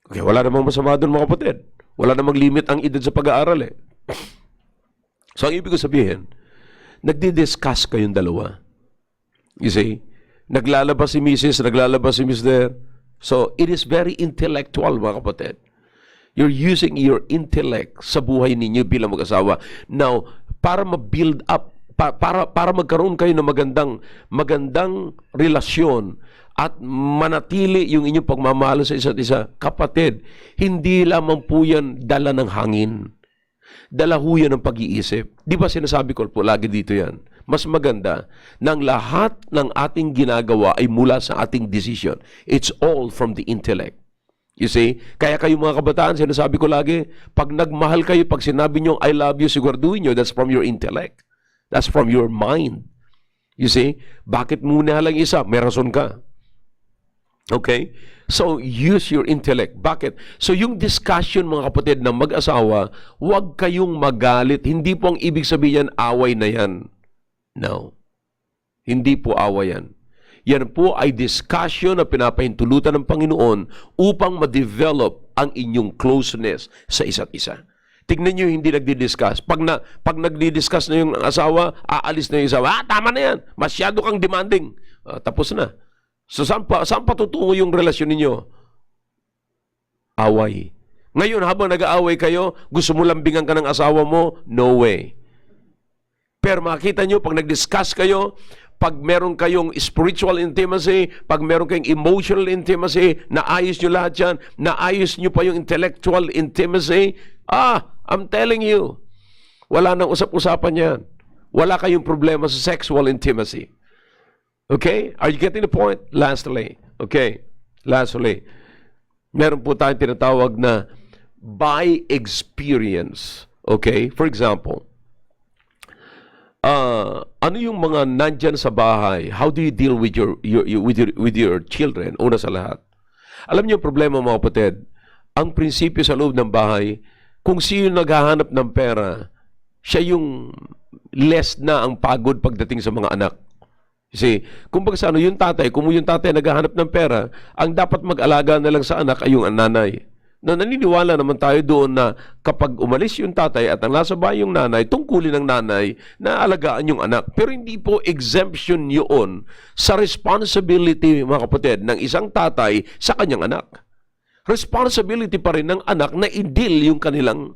Okay, wala namang masama doon mga kapatid. Wala namang limit ang edad sa pag-aaral eh. So ang ibig ko sabihin, nagdi-discuss kayong dalawa. You see? Naglalabas si Mrs., naglalabas si Mr. So it is very intellectual mga kapatid. You're using your intellect sa buhay ninyo bilang mag-asawa. Now, para ma-build up, para magkaroon kayo ng magandang relasyon at manatili yung inyong pagmamahal sa isa't isa. Kapatid, hindi lamang po yan dala ng hangin. Dala ho yan ng pag-iisip. Di ba sinasabi ko po lagi dito yan? Mas maganda ng lahat ng ating ginagawa ay mula sa ating decision. It's all from the intellect. You see? Kaya kayo mga kabataan, sinasabi ko lagi, pag nagmahal kayo, pag sinabi nyo, I love you, siguraduhin nyo, that's from your intellect. That's from your mind. You see? Bakit muna lang isa? May rason ka. Okay? So, use your intellect. Bakit? So, yung discussion, mga kapatid, ng mag-asawa, huwag kayong magalit. Hindi po ang ibig sabihin yan, away na yan. No. Hindi po away yan. Yan po ay discussion na pinapahintulutan ng Panginoon upang ma-develop ang inyong closeness sa isa't isa. Tignan nyo, hindi nagdi-discuss. Pag nagdi-discuss na yung asawa, aalis na yung asawa. Tama na yan. Masyado kang demanding. Tapos na. So, saan pa tutungo yung relasyon ninyo? Away. Ngayon, habang nag-aaway kayo, gusto mo lambingan ka ng asawa mo? No way. Pero makita nyo, pag nag-discuss kayo, pag meron kayong spiritual intimacy, pag meron kayong emotional intimacy, naayos nyo lahat yan, naayos nyo pa yung intellectual intimacy, I'm telling you, wala nang usap-usapan yan. Wala kayong problema sa sexual intimacy. Okay? Are you getting the point? Lastly. Okay. Lastly. Meron po tayong tinatawag na by experience. Okay? For example, ano yung mga nandyan sa bahay? How do you deal with your children? Una sa lahat. Alam niyo yung problema mga kapatid, ang prinsipyo sa loob ng bahay, kung sino naghahanap ng pera, siya yung less na ang pagod pagdating sa mga anak. Kasi, kumbaga sa ano, yung tatay, kung yung tatay naghahanap ng pera, ang dapat mag-alaga na lang sa anak ay yung nanay. Na naniniwala naman tayo doon na kapag umalis yung tatay at ang nasa bahay yung nanay, tungkulin ng nanay na alagaan yung anak. Pero hindi po exemption yun sa responsibility, mga kapatid, ng isang tatay sa kanyang anak. Responsibility pa rin ng anak na i-deal yung kanilang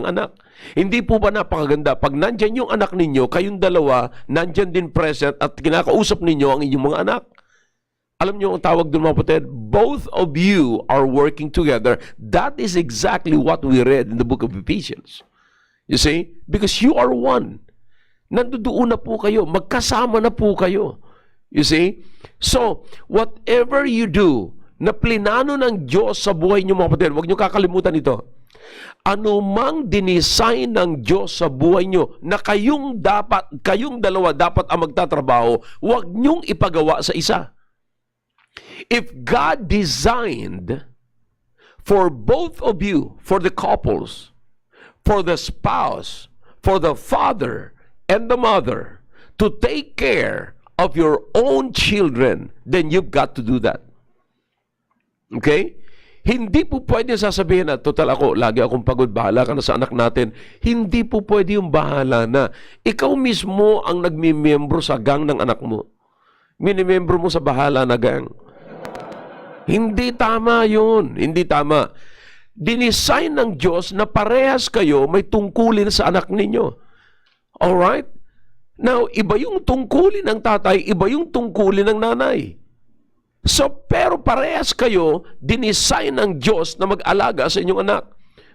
anak. Hindi po ba napakaganda pag nandyan yung anak ninyo, kayong dalawa nandyan din present at kinakausap ninyo ang inyong mga anak? Alam niyo ang tawag doon, mga kapatid, both of you are working together. That is exactly what we read in the book of Ephesians. You see? Because you are one. Nandoon na po kayo, magkasama na po kayo. You see? So, whatever you do na plinano ng Diyos sa buhay niyo, mga kapatid, huwag niyo kakalimutan ito. Ano mang dinisign ng Diyos sa buhay niyo na kayong dalawa dapat ang magtatrabaho, huwag niyong ipagawa sa isa. If God designed for both of you, for the couples, for the spouse, for the father and the mother, to take care of your own children, then you've got to do that. Okay? Hindi po pwede sasabihin na, total ako, lagi akong pagod, bahala ka na sa anak natin. Hindi po pwede yung bahala na. Ikaw mismo ang nagmimembro sa gang ng anak mo. Minimembro mo sa bahala na gang. Hindi tama yun. Hindi tama. Dinisign ng Diyos na parehas kayo may tungkulin sa anak ninyo. Alright? Now, iba yung tungkulin ng tatay, iba yung tungkulin ng nanay. So, pero parehas kayo, dinisign ng Diyos na mag-alaga sa inyong anak.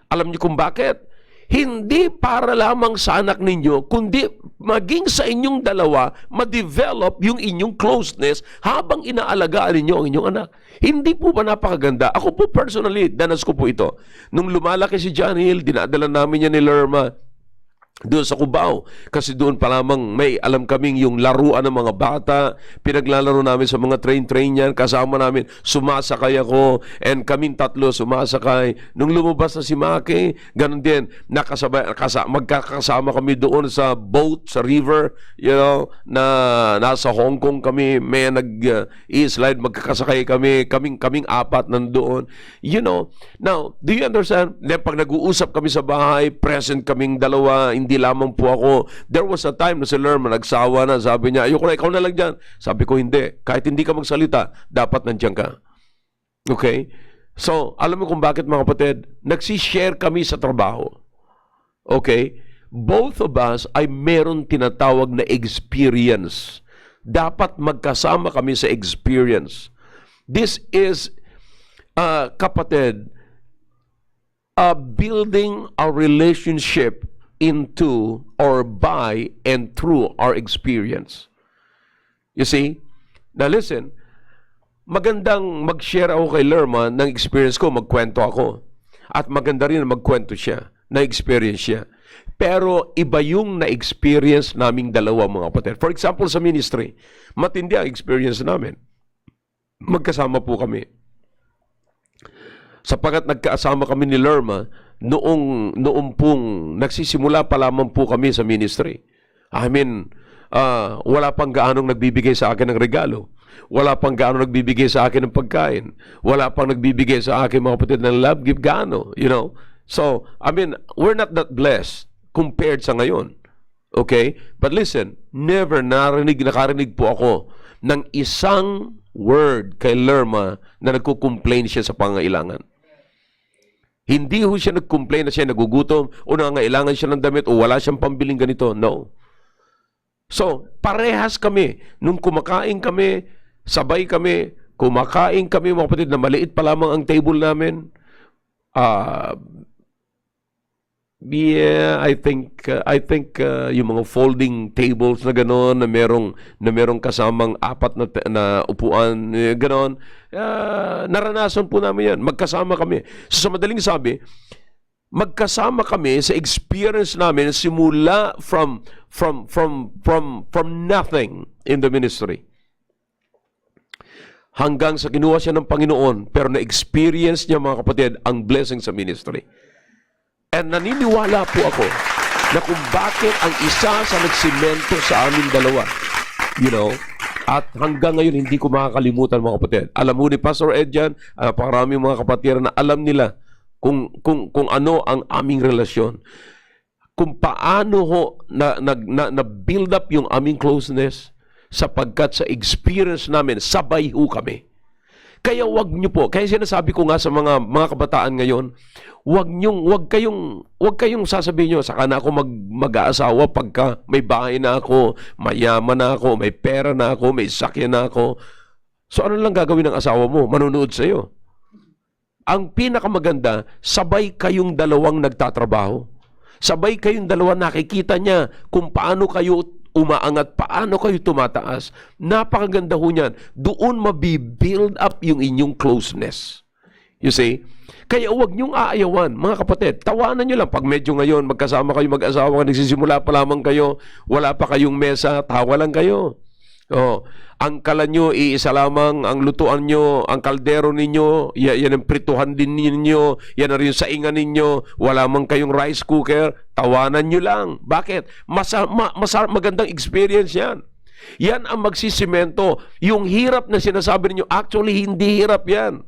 Alam niyo kung bakit? Hindi para lamang sa anak ninyo, kundi maging sa inyong dalawa, ma-develop yung inyong closeness habang inaalagaan ninyo ang inyong anak. Hindi po ba napakaganda? Ako po personally, danas ko po ito. Nung lumalaki si John Hill, dinadala namin niya ni Lerma doon sa Cubao. Kasi doon pa lamang may alam kaming yung laruan ng mga bata. Pinaglalaro namin sa mga train yan. Kasama namin, sumasakay ako. And kaming tatlo sumasakay. Nung lumabas na si Maki, ganun din. Magkakasama kami doon sa boat, sa river. You know, na nasa Hong Kong kami. May nag-i-slide. Magkakasakay kami. Kaming apat nandoon. You know, now, do you understand? Pag nag-uusap kami sa bahay, present kaming dalawa, hindi lamang po ako. There was a time na si Lerma nagsawa na, sabi niya, ayoko na, ikaw na lang dyan. Sabi ko, hindi. Kahit hindi ka magsalita, dapat nandiyan ka. Okay? So, alam mo kung bakit, mga kapatid? Nagsishare kami sa trabaho. Okay? Both of us ay meron tinatawag na experience. Dapat magkasama kami sa experience. This is, kapatid, building a relationship into or by and through our experience. You see? Now listen, magandang mag-share ako kay Lerma ng experience ko, magkwento ako. At maganda rin na magkwento siya, na-experience siya. Pero iba yung na-experience naming dalawa, mga kapatid. For example, sa ministry, matindi ang experience namin. Magkasama po kami. Sapagat nagkasama kami ni Lerma, noong pong nagsisimula pa lamang po kami sa ministry. I mean, wala pang gaanong nagbibigay sa akin ng regalo. Wala pang gaanong nagbibigay sa akin ng pagkain. Wala pang nagbibigay sa akin, mga kapatid, ng love gift gaano. You know? So, I mean, we're not that blessed compared sa ngayon. Okay? But listen, never nakarinig po ako ng isang word kay Lerma na nagko-complain siya sa pangailangan. Hindi ho siya nag-complain na siya nagugutom o nangangailangan siya ng damit o wala siyang pambiling ganito. No. So, parehas kami. Nung kumakain kami, sabay kami, mga kapatid, na maliit pa lamang ang table namin. Yeah, I think yung mga folding tables na gano'n na merong kasamang apat na upuan, gano'n. Naranasan po namin yan. Magkasama kami. So, sa madaling sabi, magkasama kami sa experience namin simula from nothing in the ministry. Hanggang sa kinuha siya ng Panginoon, pero na-experience niya, mga kapatid, ang blessing sa ministry. And naniniwala po ako na kung bakit ang isa sa nagsimento sa aming dalawa, at hanggang ngayon hindi ko makakalimutan, mga kapatid. Alam mo ni Pastor Ed yan, napakarami mga kapatid na alam nila kung ano ang aming relasyon. Kung paano na build up yung aming closeness sapagkat sa experience namin, sabay ho kami. Kaya wag niyo po, kaya sinasabi ko nga sa mga kabataan ngayon, wag kayong sasabihin niyo, saka na ako mag-aasawa pagka may bahay na ako, mayaman na ako, may pera na ako, may sakyan na ako. So ano lang gagawin ng asawa mo? Manunood sa iyo. Ang pinakamaganda, sabay kayong dalawang nagtatrabaho. Sabay kayong dalawa nakikita niya kung paano kayo umaangat, paano kayo tumataas. Napakaganda ho niyan. Doon mabibuild up yung inyong closeness. You see? Kaya huwag niyong aayawan, mga kapatid. Tawanan niyo lang. Pag medyo ngayon, magkasama kayo, mag-asawa, nagsisimula pa lamang kayo, wala pa kayong mesa, tawa lang kayo. Ang kalan nyo, iisa lamang, ang lutuan nyo, ang kaldero ninyo, yan ang prituhan din ninyo, yan na rin sa ingan ninyo, wala mang kayong rice cooker, tawanan nyo lang. Bakit? Magandang experience yan. Yan ang magsisimento. Yung hirap na sinasabi ninyo, actually, hindi hirap yan.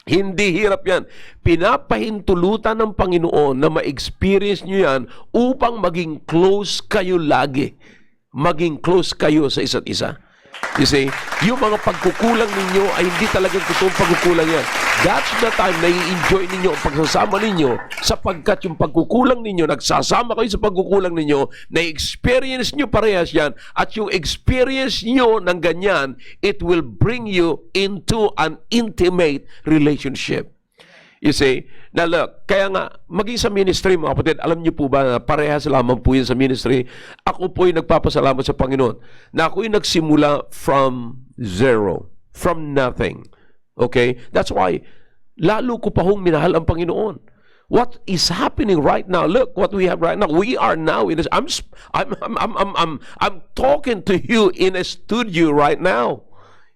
Hindi hirap yan. Pinapahintulutan ng Panginoon na ma-experience nyo yan upang maging close kayo lagi. Maging close kayo sa isa't isa. You see, yung mga pagkukulang ninyo ay hindi talagang totoong pagkukulang yan. That's the time na i-enjoy ninyo ang pagsasama ninyo sapagkat yung pagkukulang ninyo, nagsasama kayo sa pagkukulang ninyo, na-experience nyo parehas yan at yung experience nyo ng ganyan, it will bring you into an intimate relationship. You see, na look, kaya nga, maging sa ministry, mga kapatid, alam niyo po ba na parehas lamang po yun sa ministry? Ako po yung nagpapasalamat sa Panginoon na ako yung nagsimula from zero, from nothing. Okay? That's why, lalo ko pa hong minahal ang Panginoon. What is happening right now? Look what we have right now. We are now in this. I'm talking to you in a studio right now.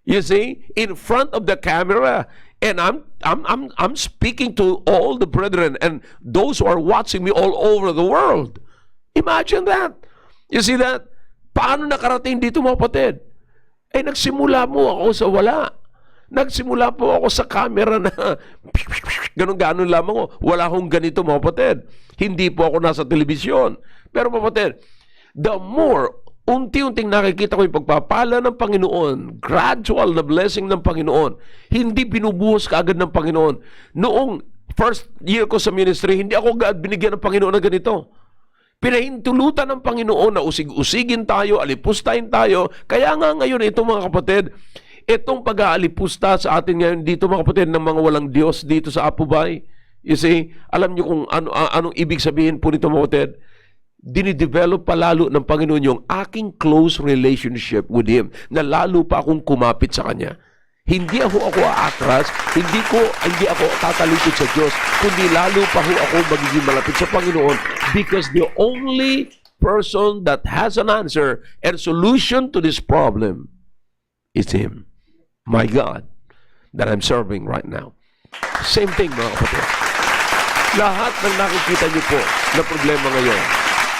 You see, in front of the camera. And I'm speaking to all the brethren and those who are watching me all over the world. Imagine that. You see that? Paano nakarating dito, mga kapatid? Nagsimula mo ako sa wala. Nagsimula po ako sa camera na ganun-ganon lamang. Wala akong ganito, mga kapatid. Hindi po ako nasa telebisyon. Pero, mga kapatid, the more unti-unting nakikita ko yung pagpapala ng Panginoon, gradual na blessing ng Panginoon, hindi binubuhos kaagad ng Panginoon. Noong first year ko sa ministry, hindi ako agad binigyan ng Panginoon na ganito. Pinahintulutan ng Panginoon na usig-usigin tayo, alipustahin tayo. Kaya nga ngayon ito, mga kapatid, itong pag-aalipusta sa atin ngayon dito, mga kapatid, ng mga walang Diyos dito sa Apubay. You see, alam niyo kung anong ibig sabihin po nito, mga kapatid? Dinidevelop pa lalo ng Panginoon yung aking close relationship with Him, na lalo pa akong kumapit sa Kanya. Hindi ako aatras, hindi ako tatalikod sa Diyos, kundi lalo pa ako magiging malapit sa Panginoon because the only person that has an answer and solution to this problem is Him, my God, that I'm serving right now. Same thing, mga kapatid. Lahat ng nakikita niyo po na problema ngayon,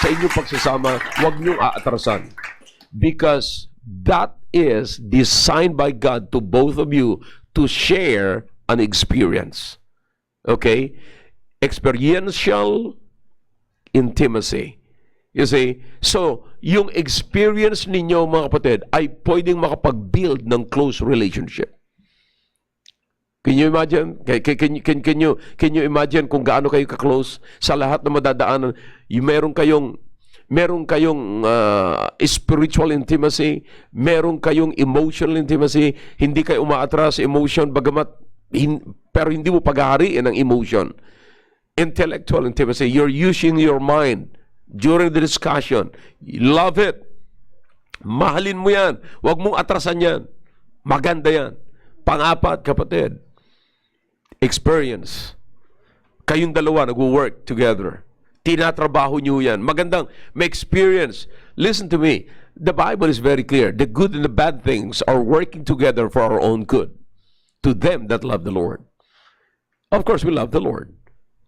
sa inyong pagsasama, huwag niyong aatrasan. Because that is designed by God to both of you to share an experience. Okay? Experiential intimacy. You see? So, yung experience ninyo, mga kapatid, ay pwedeng makapag-build ng close relationship. Can you imagine? Can you imagine kung gaano kayo ka-close sa lahat na madadaanan? Meron kayong spiritual intimacy, meron kayong emotional intimacy, hindi kayo umaatras sa emotion pero hindi mo paghahariin ang emotion. Intellectual intimacy, you're using your mind during the discussion. You love it. Mahalin mo yan. Huwag mong atrasan yan. Maganda yan. Pang-apat, kapatid, experience. Kayong dalawa nag-work together. Tinatrabaho nyo yan. Magandang may experience. Listen to me. The Bible is very clear. The good and the bad things are working together for our own good. To them that love the Lord. Of course, we love the Lord.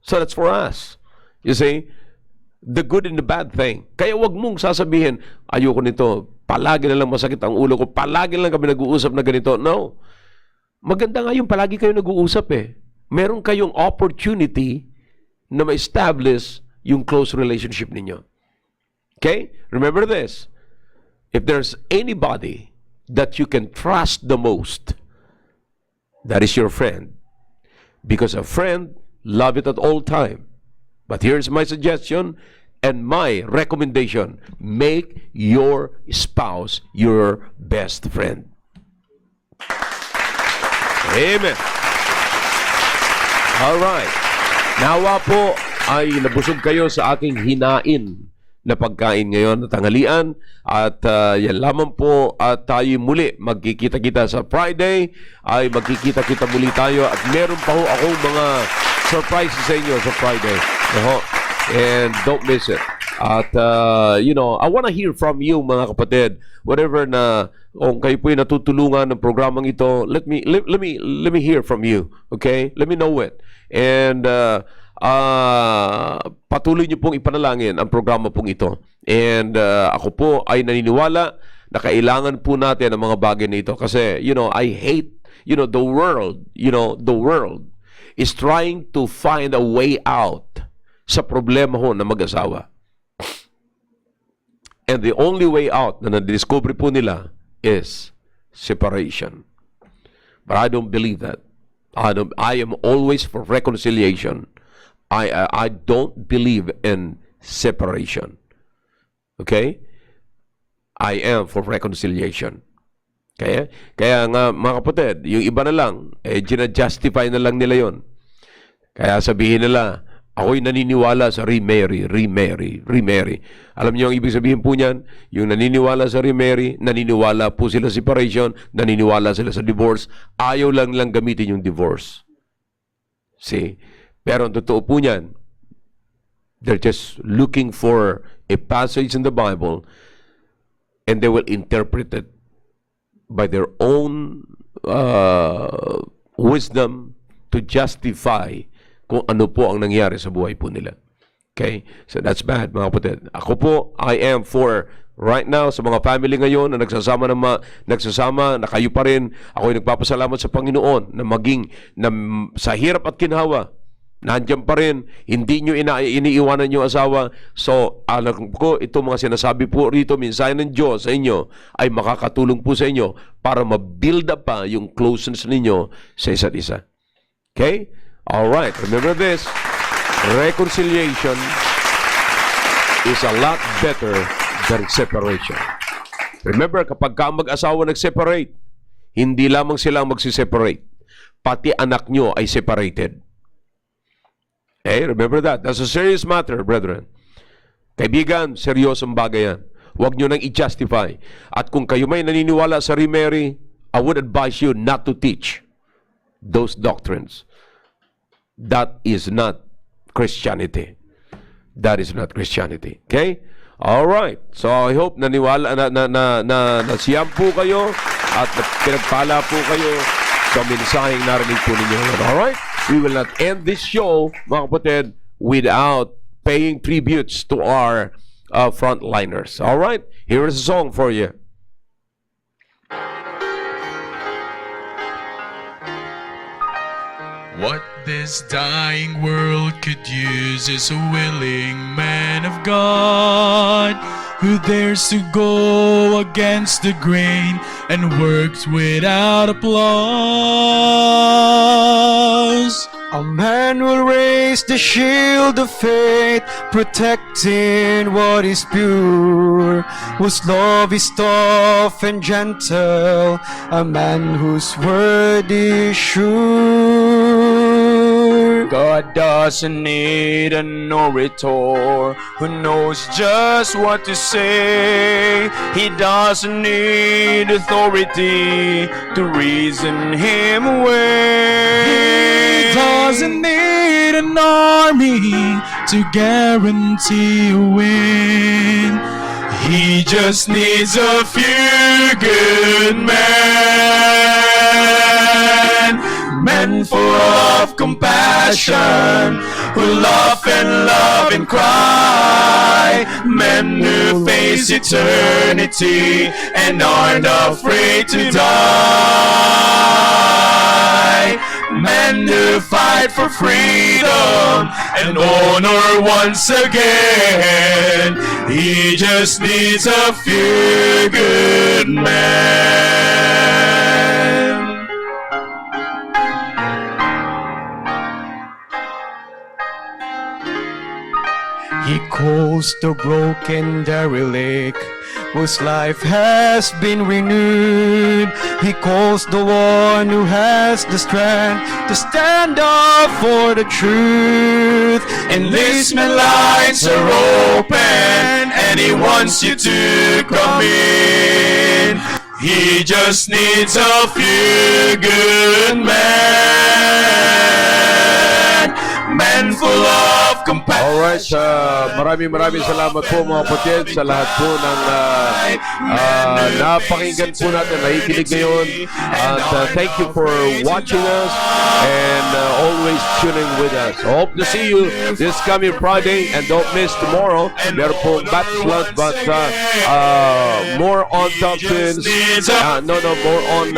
So that's for us. You see? The good and the bad thing. Kaya wag mong sasabihin, ayoko nito, palagi na lang masakit ang ulo ko, palagi lang kami nag-uusap na ganito. No. Maganda nga yung palagi kayo nag-uusap eh. Meron kayong opportunity na ma-establish yung close relationship ninyo. Okay? Remember this. If there's anybody that you can trust the most, that is your friend. Because a friend love it at all time. But here's my suggestion and my recommendation. Make your spouse your best friend. Amen. All right. Nawa po ay nabusog kayo sa aking hinain na pagkain ngayon na tanghalian. At yan lamang po at tayo muli magkikita-kita sa Friday. Ay magkikita-kita muli tayo at meron pa ho akong mga surprises sa inyo sa Friday. And don't miss it. At I want to hear from you mga kapatid. Whatever na kung kayo po yung natutulungan ng programang ito, let me hear from you. Okay? Let me know it. And patuloy niyo pong ipanalangin ang programa pong ito. And ako po ay naniniwala na kailangan po natin ang mga bagay na ito kasi I hate the world is trying to find a way out sa problema ho na mag-asawa. And the only way out na nadiscover po nila is separation. But I don't believe that. I am always for reconciliation. I don't believe in separation. Okay? I am for reconciliation. Kaya nga mga kapatid, yung iba na lang, gina-justify na lang nila yon. Kaya sabihin nila, ako'y naniniwala sa remarry. Alam niyo ang ibig sabihin po niyan? Yung naniniwala sa remarry, naniniwala po sila sa separation, naniniwala sila sa divorce, ayaw lang gamitin yung divorce. See? Pero ang totoo po niyan, they're just looking for a passage in the Bible and they will interpret it by their own wisdom to justify kung ano po ang nangyari sa buhay po nila. Okay? So that's bad, mga kapatid. Ako po, I am for right now sa mga family ngayon na nagsasama na kayo pa rin. Ako'y nagpapasalamat sa Panginoon na sa hirap at kinhawa, nandiyan pa rin, hindi nyo iniiwanan yung asawa. So, alam ko, itong mga sinasabi po rito, minsan ng Diyos sa inyo, ay makakatulong po sa inyo para ma-build up pa yung closeness ninyo sa isa't isa. Okay? Alright, remember this. Reconciliation is a lot better than separation. Remember, kapag ka mag-asawa nag-separate, hindi lamang sila magsiseparate, pati anak nyo ay separated. Okay, remember that. That's a serious matter, brethren. Kaibigan, seryosong bagay yan. Huwag nyo nang i-justify. At kung kayo may naniniwala sa remarry, I would advise you not to teach those doctrines. That is not Christianity. That is not Christianity. Okay? All right. So I hope naniwala na siyam po kayo at pinagpala po kayo sa mensaheng narinig po ninyo. All right? We will not end this show, mga kapatid, without paying tributes to our frontliners. All right? Here is a song for you. What this dying world could use is a willing man of God who dares to go against the grain and works without applause. A man will raise the shield of faith, protecting what is pure, whose love is tough and gentle, a man whose word is sure. God doesn't need an orator who knows just what to say. He doesn't need authority to reason him away. He doesn't need an army to guarantee a win. He just needs a few good men, men full of compassion, who love and and cry. Men who face eternity and aren't afraid to die. Men who fight for freedom and honor once again. He just needs a few good men. He calls the broken derelict, whose life has been renewed. He calls the one who has the strength to stand up for the truth. Enlistment lines are open, and he wants you to come in. He just needs a few good men, men full of compassion. Alright, maraming salamat po mga kapatid sa lahat po ng napakinggan po natin, nakikinig ngayon. At thank you for watching us and always tuning with us. Hope to see you this coming Friday, and don't miss tomorrow. Meron po Baptist Lunch, but more on doctrines. More on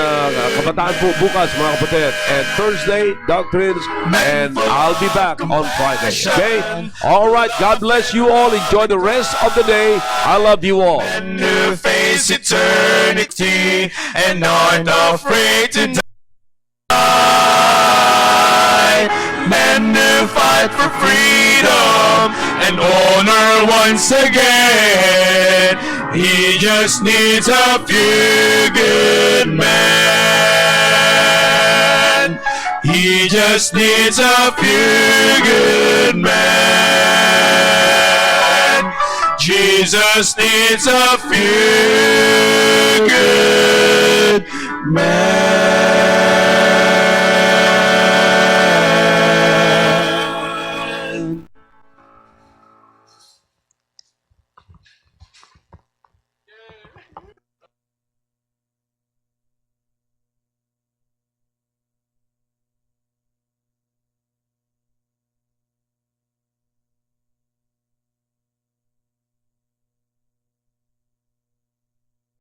kabataan po bukas mga kapatid. And Thursday, doctrines, and I'll be back on Friday. Okay? Alright, God bless you all. Enjoy the rest of the day. I love you all. Men who face eternity and aren't afraid to die. Men who fight for freedom and honor once again. He just needs a few good men. He just needs a few good men. Jesus needs a few good men.